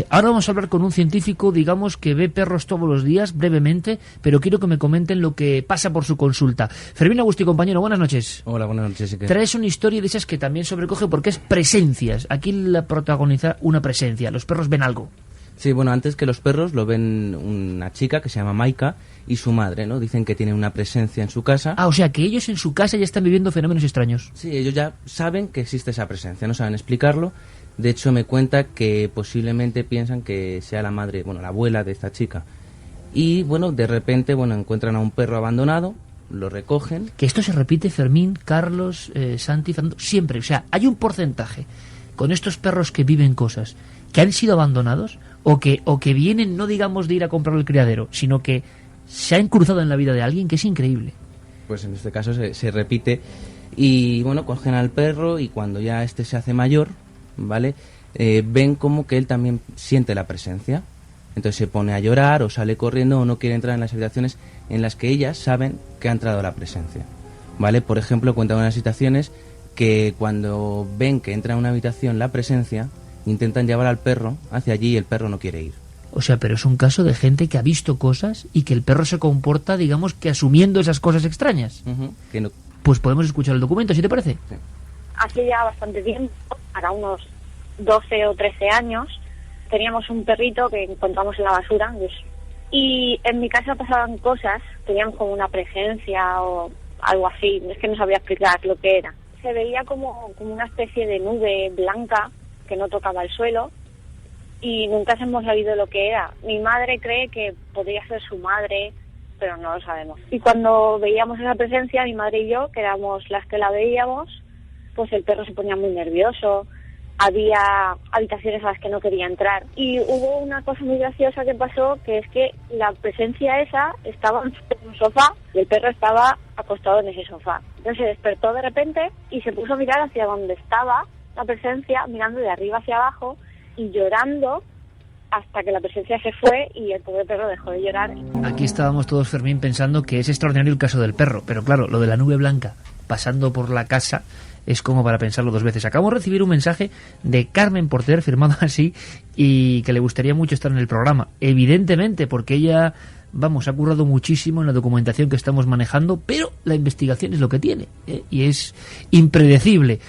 Ahora vamos a hablar con un científico, digamos, que ve perros todos los días, brevemente, pero quiero que me comenten lo que pasa por su consulta. Fermín Agustí, compañero, buenas noches. Hola, buenas noches. Traes una historia de esas que también sobrecoge porque es presencias. Aquí la protagoniza una presencia. Los perros ven algo. Sí, bueno, antes que los perros lo ven una chica que se llama Maika y su madre, ¿no? Dicen que tienen una presencia en su casa. Ah, o sea, que ellos en su casa ya están viviendo fenómenos extraños. Sí, ellos ya saben que existe esa presencia, no saben explicarlo. De hecho, me cuenta que posiblemente piensan que sea la madre, bueno, la abuela de esta chica. Y, bueno, de repente, bueno, encuentran a un perro abandonado, lo recogen. Que esto se repite, Fermín, Carlos, Santi, Fernando, siempre. O sea, hay un porcentaje con estos perros que viven cosas que han sido abandonados o que vienen, no digamos de ir a comprar el criadero, sino que se han cruzado en la vida de alguien, que es increíble. Pues en este caso se repite. Y, bueno, cogen al perro y cuando ya este se hace mayor, ¿vale? Ven como que él también siente la presencia. Entonces se pone a llorar o sale corriendo o no quiere entrar en las habitaciones en las que ellas saben que ha entrado la presencia, ¿vale? Por ejemplo, cuentan unas situaciones que cuando ven que entra en una habitación la presencia, intentan llevar al perro hacia allí y el perro no quiere ir. O sea, pero es un caso de gente que ha visto cosas y que el perro se comporta, digamos, que asumiendo esas cosas extrañas. Que no... Pues podemos escuchar el documento, ¿si te parece? Sí. Hace ya bastante tiempo, para unos 12 o 13 años, teníamos un perrito que encontramos en la basura y en mi casa pasaban cosas, teníamos como una presencia o algo así, es que no sabía explicar lo que era. Se veía como una especie de nube blanca que no tocaba el suelo y nunca hemos sabido lo que era. Mi madre cree que podría ser su madre, pero no lo sabemos. Y cuando veíamos esa presencia, mi madre y yo, que éramos las que la veíamos, pues el perro se ponía muy nervioso, había habitaciones a las que no quería entrar. Y hubo una cosa muy graciosa que pasó, que es que la presencia esa estaba en un sofá y el perro estaba acostado en ese sofá. Entonces se despertó de repente y se puso a mirar hacia donde estaba la presencia, mirando de arriba hacia abajo y llorando hasta que la presencia se fue y el pobre perro dejó de llorar. Aquí estábamos todos, Fermín, pensando que es extraordinario el caso del perro, pero claro, lo de la nube blanca pasando por la casa es como para pensarlo dos veces. Acabo de recibir un mensaje de Carmen Porter firmado así y que le gustaría mucho estar en el programa, evidentemente, porque ella, vamos, ha currado muchísimo en la documentación que estamos manejando, pero la investigación es lo que tiene, y es impredecible.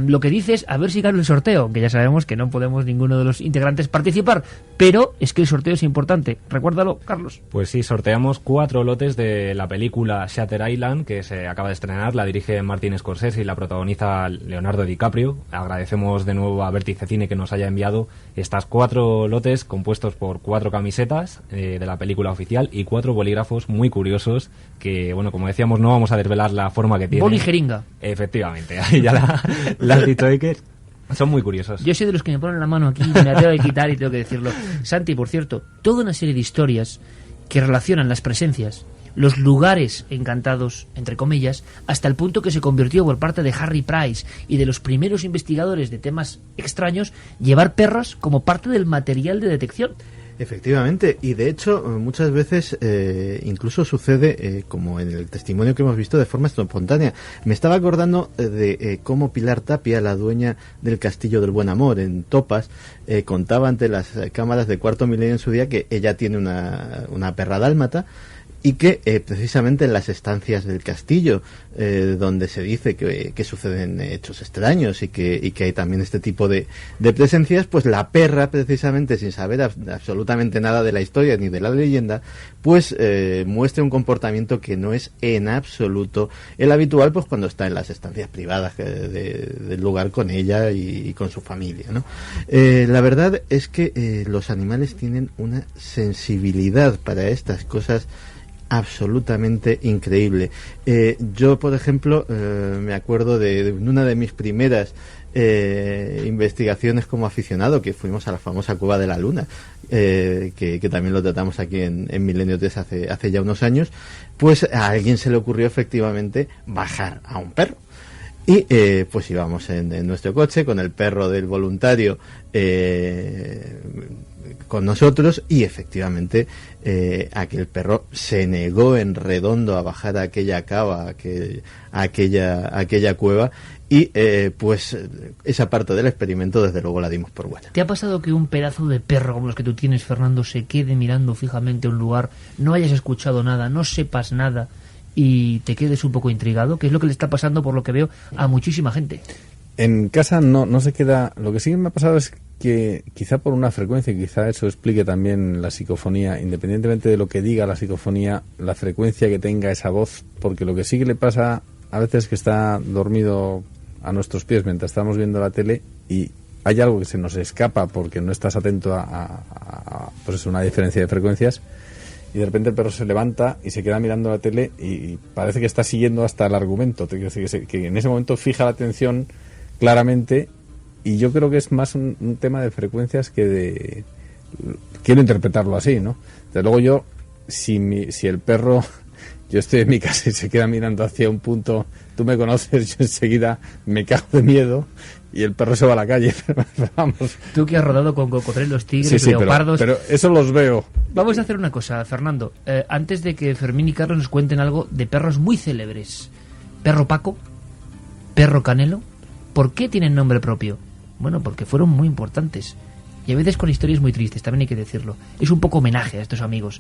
Lo que dice es a ver si gano el sorteo, que ya sabemos que no podemos ninguno de los integrantes participar, pero es que el sorteo es importante. Recuérdalo, Carlos. Pues sí, sorteamos 4 lotes de la película Shutter Island, que se acaba de estrenar, la dirige Martin Scorsese y la protagoniza Leonardo DiCaprio. Agradecemos de nuevo a Vértice Cine que nos haya enviado estas 4 lotes compuestos por 4 camisetas de la película oficial y 4 bolígrafos muy curiosos que, bueno, como decíamos, no vamos a desvelar la forma que tienen. Boli jeringa. Efectivamente, ahí ya la has dicho, Iker. Son muy curiosos. Yo soy de los que me ponen la mano aquí, me la tengo que quitar y tengo que decirlo. Santi, por cierto, toda una serie de historias que relacionan las presencias, los lugares encantados, entre comillas, hasta el punto que se convirtió por parte de Harry Price y de los primeros investigadores de temas extraños, llevar perros como parte del material de detección. Efectivamente, y de hecho muchas veces incluso sucede, como en el testimonio que hemos visto, de forma espontánea. Me estaba acordando de cómo Pilar Tapia, la dueña del Castillo del Buen Amor en Topas, contaba ante las cámaras de Cuarto Milenio en su día que ella tiene una perra dálmata y que precisamente en las estancias del castillo, donde se dice que suceden hechos extraños y que hay también este tipo de presencias, pues la perra, precisamente sin saber absolutamente nada de la historia ni de la leyenda, pues muestra un comportamiento que no es en absoluto el habitual, pues cuando está en las estancias privadas del lugar con ella y con su familia, ¿no? La verdad es que los animales tienen una sensibilidad para estas cosas absolutamente increíble. Yo, por ejemplo, me acuerdo de una de mis primeras investigaciones como aficionado, que fuimos a la famosa Cueva de la Luna, que también lo tratamos aquí en Milenio 3 hace ya unos años. Pues a alguien se le ocurrió efectivamente bajar a un perro. Y pues íbamos en nuestro coche con el perro del voluntario con nosotros, y efectivamente aquel perro se negó en redondo a bajar a aquella cava, a aquella cueva, y pues esa parte del experimento desde luego la dimos por buena. ¿Te ha pasado que un pedazo de perro como los que tú tienes, Fernando, se quede mirando fijamente a un lugar, no hayas escuchado nada, no sepas nada y te quedes un poco intrigado? ¿Qué es lo que le está pasando, por lo que veo, a muchísima gente? En casa no se queda. Lo que sí me ha pasado es que quizá por una frecuencia, quizá eso explique también la psicofonía, independientemente de lo que diga la psicofonía, la frecuencia que tenga esa voz, porque lo que sí que le pasa a veces es que está dormido a nuestros pies mientras estamos viendo la tele y hay algo que se nos escapa porque no estás atento a pues una diferencia de frecuencias, y de repente el perro se levanta y se queda mirando la tele y parece que está siguiendo hasta el argumento, que en ese momento fija la atención claramente. Y yo creo que es más un tema de frecuencias que de... Quiero interpretarlo así, ¿no? Desde luego yo, si el perro... Yo estoy en mi casa y se queda mirando hacia un punto... Tú me conoces, yo enseguida me cago de miedo y el perro se va a la calle. Vamos. Tú que has rodado con cocodrilos, tigres, sí, leopardos... Pero eso los veo. Vamos a hacer una cosa, Fernando. Antes de que Fermín y Carlos nos cuenten algo de perros muy célebres. Perro Paco, Perro Canelo... ¿Por qué tienen nombre propio? Bueno, porque fueron muy importantes. Y a veces con historias muy tristes, también hay que decirlo. Es un poco homenaje a estos amigos.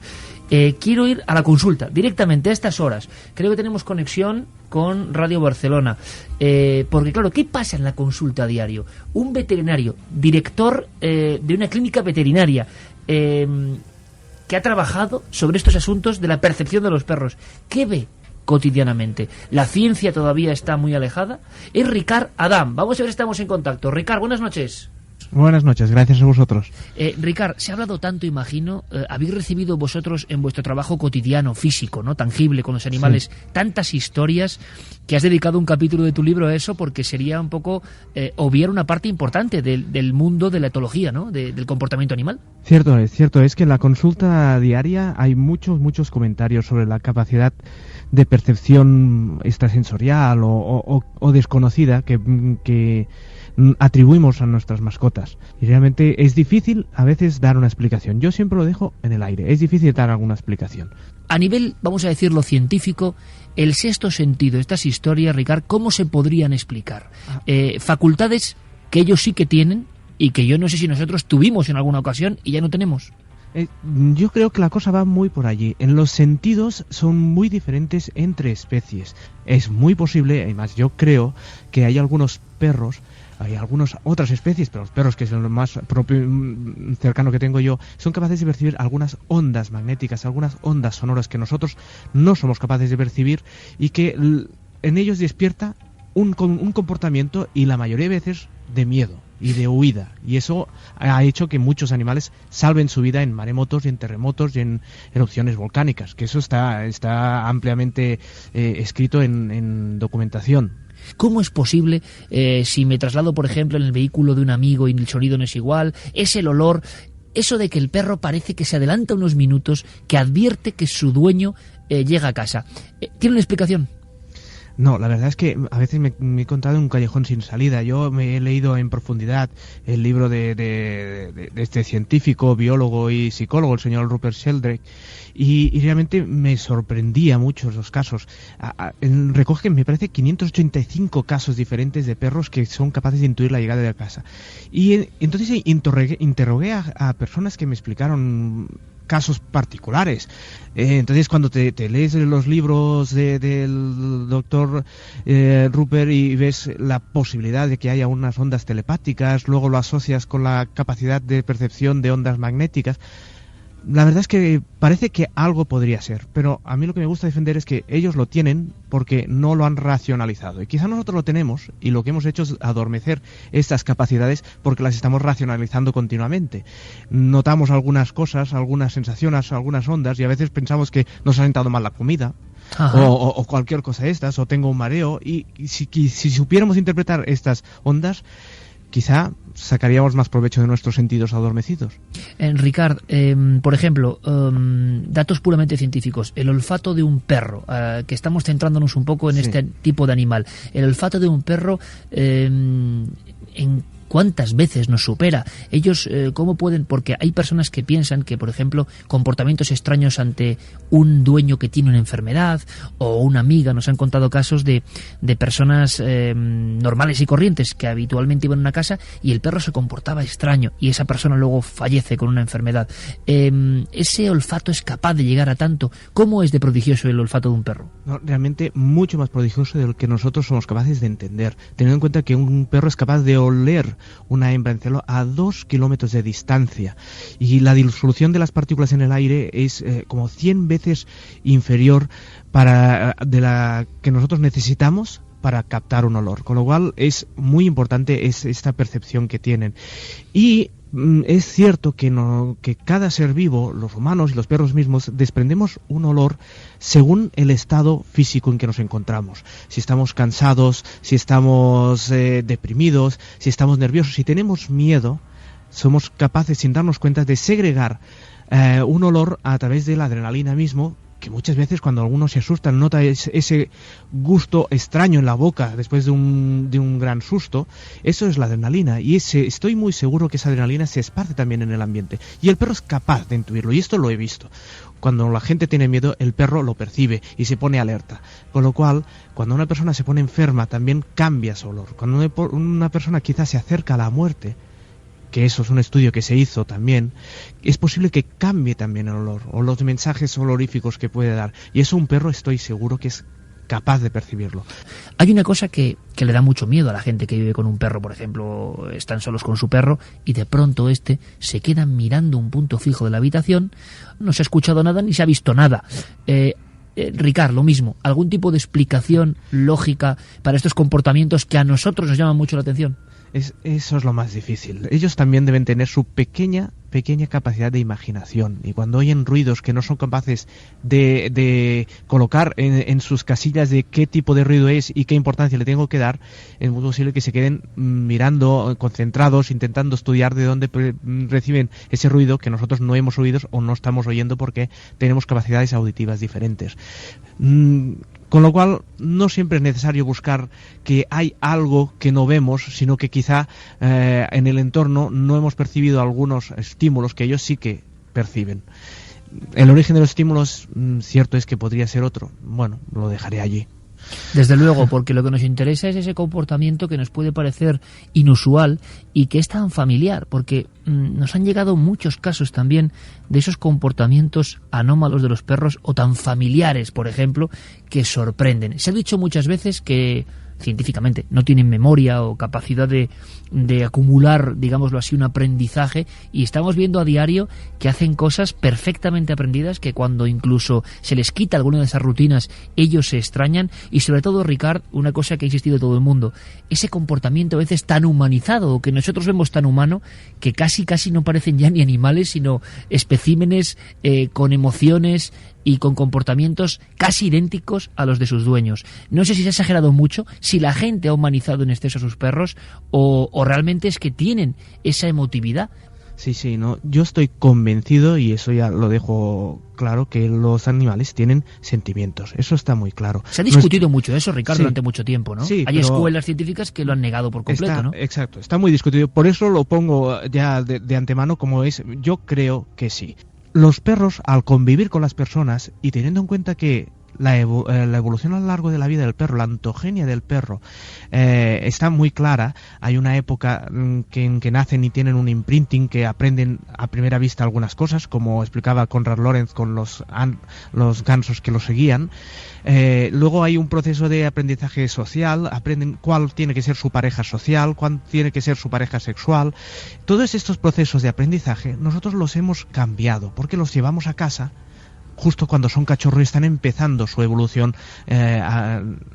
Quiero ir a la consulta, directamente a estas horas. Creo que tenemos conexión con Radio Barcelona. Porque claro, ¿qué pasa en la consulta a diario? Un veterinario, director de una clínica veterinaria, que ha trabajado sobre estos asuntos de la percepción de los perros. ¿Qué ve cotidianamente? La ciencia todavía está muy alejada. Es Ricard Adam. Vamos a ver si estamos en contacto. Ricard, buenas noches. Buenas noches, gracias a vosotros. Ricard, se ha hablado tanto, imagino, habéis recibido vosotros en vuestro trabajo cotidiano, físico, no tangible, con los animales, tantas historias que has dedicado un capítulo de tu libro a eso, porque sería un poco obviar una parte importante del mundo de la etología, ¿no? Del comportamiento animal. Cierto es que en la consulta diaria hay muchos comentarios sobre la capacidad de percepción extrasensorial o desconocida que atribuimos a nuestras mascotas. Y realmente es difícil a veces dar una explicación. Yo siempre lo dejo en el aire. Es difícil dar alguna explicación. A nivel, vamos a decirlo, científico, el sexto sentido, estas historias, Ricard, ¿cómo se podrían explicar? Facultades que ellos sí que tienen y que yo no sé si nosotros tuvimos en alguna ocasión y ya no tenemos. Yo creo que la cosa va muy por allí. En los sentidos son muy diferentes entre especies. Es muy posible, además yo creo que hay algunos perros, hay algunas otras especies, pero los perros, que son lo más cercano que tengo yo, son capaces de percibir algunas ondas magnéticas, algunas ondas sonoras que nosotros no somos capaces de percibir y que en ellos despierta un comportamiento, y la mayoría de veces de miedo y de huida, y eso ha hecho que muchos animales salven su vida en maremotos y en terremotos y en erupciones volcánicas, que eso está ampliamente escrito en documentación. ¿Cómo es posible, si me traslado, por ejemplo, en el vehículo de un amigo y el sonido no es igual, es el olor, eso de que el perro parece que se adelanta unos minutos, que advierte que su dueño llega a casa? ¿Tiene una explicación? No, la verdad es que a veces me he encontrado en un callejón sin salida. Yo me he leído en profundidad el libro de este científico, biólogo y psicólogo, el señor Rupert Sheldrake, y realmente me sorprendía mucho los casos. Recoge, me parece, 585 casos diferentes de perros que son capaces de intuir la llegada de la casa. Y entonces interrogué a personas que me explicaron casos particulares. Entonces, cuando te lees los libros del doctor Rupert y ves la posibilidad de que haya unas ondas telepáticas, luego lo asocias con la capacidad de percepción de ondas magnéticas, la verdad es que parece que algo podría ser, pero a mí lo que me gusta defender es que ellos lo tienen porque no lo han racionalizado. Y quizá nosotros lo tenemos y lo que hemos hecho es adormecer estas capacidades porque las estamos racionalizando continuamente. Notamos algunas cosas, algunas sensaciones, algunas ondas, y a veces pensamos que nos ha sentado mal la comida. O cualquier cosa de estas, o tengo un mareo, y si supiéramos interpretar estas ondas, quizá sacaríamos más provecho de nuestros sentidos adormecidos. Ricard, por ejemplo, datos puramente científicos. El olfato de un perro, que estamos centrándonos un poco en este tipo de animal. El olfato de un perro, ¿en cuántas veces nos supera? Ellos, ¿cómo pueden? Porque hay personas que piensan que, por ejemplo, comportamientos extraños ante un dueño que tiene una enfermedad o una amiga. Nos han contado casos de personas normales y corrientes que habitualmente iban a una casa y el perro se comportaba extraño y esa persona luego fallece con una enfermedad. ¿Ese olfato es capaz de llegar a tanto? ¿Cómo es de prodigioso el olfato de un perro? No, realmente mucho más prodigioso de lo que nosotros somos capaces de entender, teniendo en cuenta que un perro es capaz de oler una hembra en celo a 2 kilómetros de distancia, y la disolución de las partículas en el aire es como 100 veces inferior de la que nosotros necesitamos para captar un olor, con lo cual es muy importante esta percepción que tienen. Y es cierto que cada ser vivo, los humanos y los perros mismos, desprendemos un olor según el estado físico en que nos encontramos. Si estamos cansados, si estamos deprimidos, si estamos nerviosos, si tenemos miedo, somos capaces, sin darnos cuenta, de segregar un olor a través de la adrenalina mismo, que muchas veces cuando alguno se asusta nota ese gusto extraño en la boca después de un gran susto. Eso es la adrenalina, y estoy muy seguro que esa adrenalina se esparce también en el ambiente, y el perro es capaz de intuirlo, y esto lo he visto. Cuando la gente tiene miedo, el perro lo percibe y se pone alerta, con lo cual cuando una persona se pone enferma también cambia su olor. Cuando una persona quizás se acerca a la muerte, que eso es un estudio que se hizo también, es posible que cambie también el olor o los mensajes oloríficos que puede dar, y eso un perro estoy seguro que es capaz de percibirlo. Hay una cosa que le da mucho miedo a la gente que vive con un perro, por ejemplo, están solos con su perro y de pronto se queda mirando un punto fijo de la habitación, no se ha escuchado nada ni se ha visto nada. Ricard, lo mismo, ¿algún tipo de explicación lógica para estos comportamientos que a nosotros nos llaman mucho la atención? Eso es lo más difícil. Ellos también deben tener su pequeña capacidad de imaginación, y cuando oyen ruidos que no son capaces de colocar en sus casillas de qué tipo de ruido es y qué importancia le tengo que dar, es muy posible que se queden mirando, concentrados, intentando estudiar de dónde reciben ese ruido que nosotros no hemos oído o no estamos oyendo porque tenemos capacidades auditivas diferentes. Con lo cual, no siempre es necesario buscar que hay algo que no vemos, sino que quizá en el entorno no hemos percibido algunos estímulos que ellos sí que perciben. El origen de los estímulos, cierto es que podría ser otro. Bueno, lo dejaré allí. Desde luego, porque lo que nos interesa es ese comportamiento que nos puede parecer inusual y que es tan familiar, porque nos han llegado muchos casos también de esos comportamientos anómalos de los perros o tan familiares, por ejemplo, que sorprenden. Se ha dicho muchas veces que científicamente no tienen memoria o capacidad de acumular, digámoslo así, un aprendizaje, y estamos viendo a diario que hacen cosas perfectamente aprendidas, que cuando incluso se les quita alguna de esas rutinas ellos se extrañan. Y sobre todo, Ricard, una cosa que ha insistido todo el mundo, ese comportamiento a veces tan humanizado, o que nosotros vemos tan humano, que casi no parecen ya ni animales sino especímenes con emociones y con comportamientos casi idénticos a los de sus dueños. No sé si se ha exagerado mucho, si la gente ha humanizado en exceso a sus perros, o realmente es que tienen esa emotividad. Sí, no, yo estoy convencido, y eso ya lo dejo claro, que los animales tienen sentimientos. Eso está muy claro. Se ha discutido mucho eso, Ricardo, durante mucho tiempo, ¿no? Sí, hay escuelas científicas que lo han negado por completo, ¿no? Exacto, está muy discutido. Por eso lo pongo ya de antemano como es. Yo creo que sí. Los perros, al convivir con las personas y teniendo en cuenta que la evolución a lo largo de la vida del perro, la ontogenia del perro, está muy clara. Hay una época en que nacen y tienen un imprinting, que aprenden a primera vista algunas cosas, como explicaba Konrad Lorenz con los gansos que lo seguían. Luego hay un proceso de aprendizaje social, aprenden cuál tiene que ser su pareja social, cuál tiene que ser su pareja sexual. Todos estos procesos de aprendizaje nosotros los hemos cambiado, porque los llevamos a casa justo cuando son cachorros y están empezando su evolución,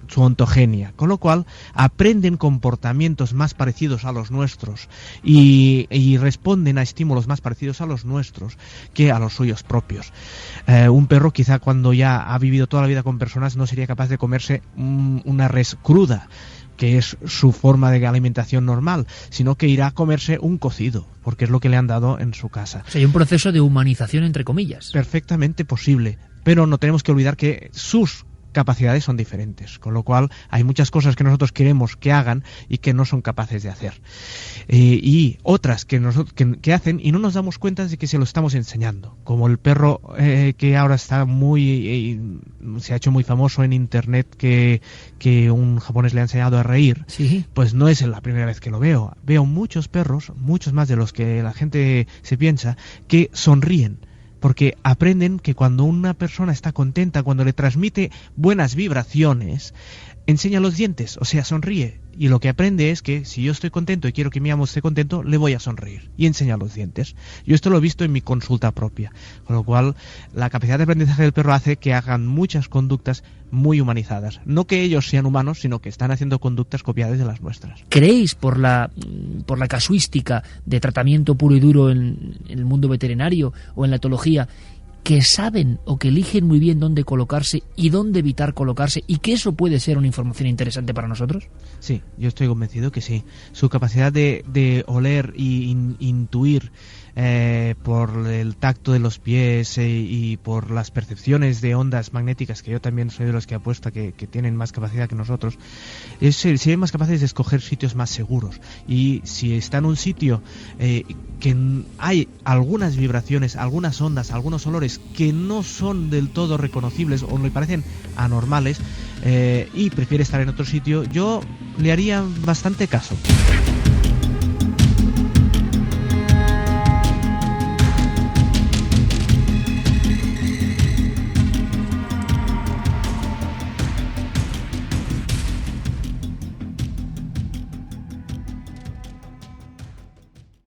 su ontogenia, con lo cual aprenden comportamientos más parecidos a los nuestros y responden a estímulos más parecidos a los nuestros que a los suyos propios. Un perro, quizá cuando ya ha vivido toda la vida con personas, no sería capaz de comerse una res cruda, que es su forma de alimentación normal, sino que irá a comerse un cocido, porque es lo que le han dado en su casa. O sea, hay un proceso de humanización, entre comillas. Perfectamente posible, pero no tenemos que olvidar que sus capacidades son diferentes, con lo cual hay muchas cosas que nosotros queremos que hagan y que no son capaces de hacer, y otras que hacen y no nos damos cuenta de que se lo estamos enseñando, como el perro que ahora está se ha hecho muy famoso en internet, que un japonés le ha enseñado a reír. ¿Sí? Pues no es la primera vez que lo veo muchos perros, muchos más de los que la gente se piensa, que sonríen, porque aprenden que cuando una persona está contenta, cuando le transmite buenas vibraciones, enseña los dientes, o sea, sonríe. Y lo que aprende es que si yo estoy contento y quiero que mi amo esté contento, le voy a sonreír. Y enseña los dientes. Yo esto lo he visto en mi consulta propia. Con lo cual, la capacidad de aprendizaje del perro hace que hagan muchas conductas muy humanizadas. No que ellos sean humanos, sino que están haciendo conductas copiadas de las nuestras. ¿Creéis, por la casuística de tratamiento puro y duro en el mundo veterinario o en la etología, que saben o que eligen muy bien dónde colocarse y dónde evitar colocarse, y que eso puede ser una información interesante para nosotros? Sí, yo estoy convencido que sí. Su capacidad de oler y intuir por el tacto de los pies y por las percepciones de ondas magnéticas, que yo también soy de los que apuesta que tienen más capacidad que nosotros, serían más capaces de escoger sitios más seguros. Y si está en un sitio que hay algunas vibraciones, algunas ondas, algunos olores que no son del todo reconocibles o le parecen anormales, y prefiere estar en otro sitio, yo le haría bastante caso.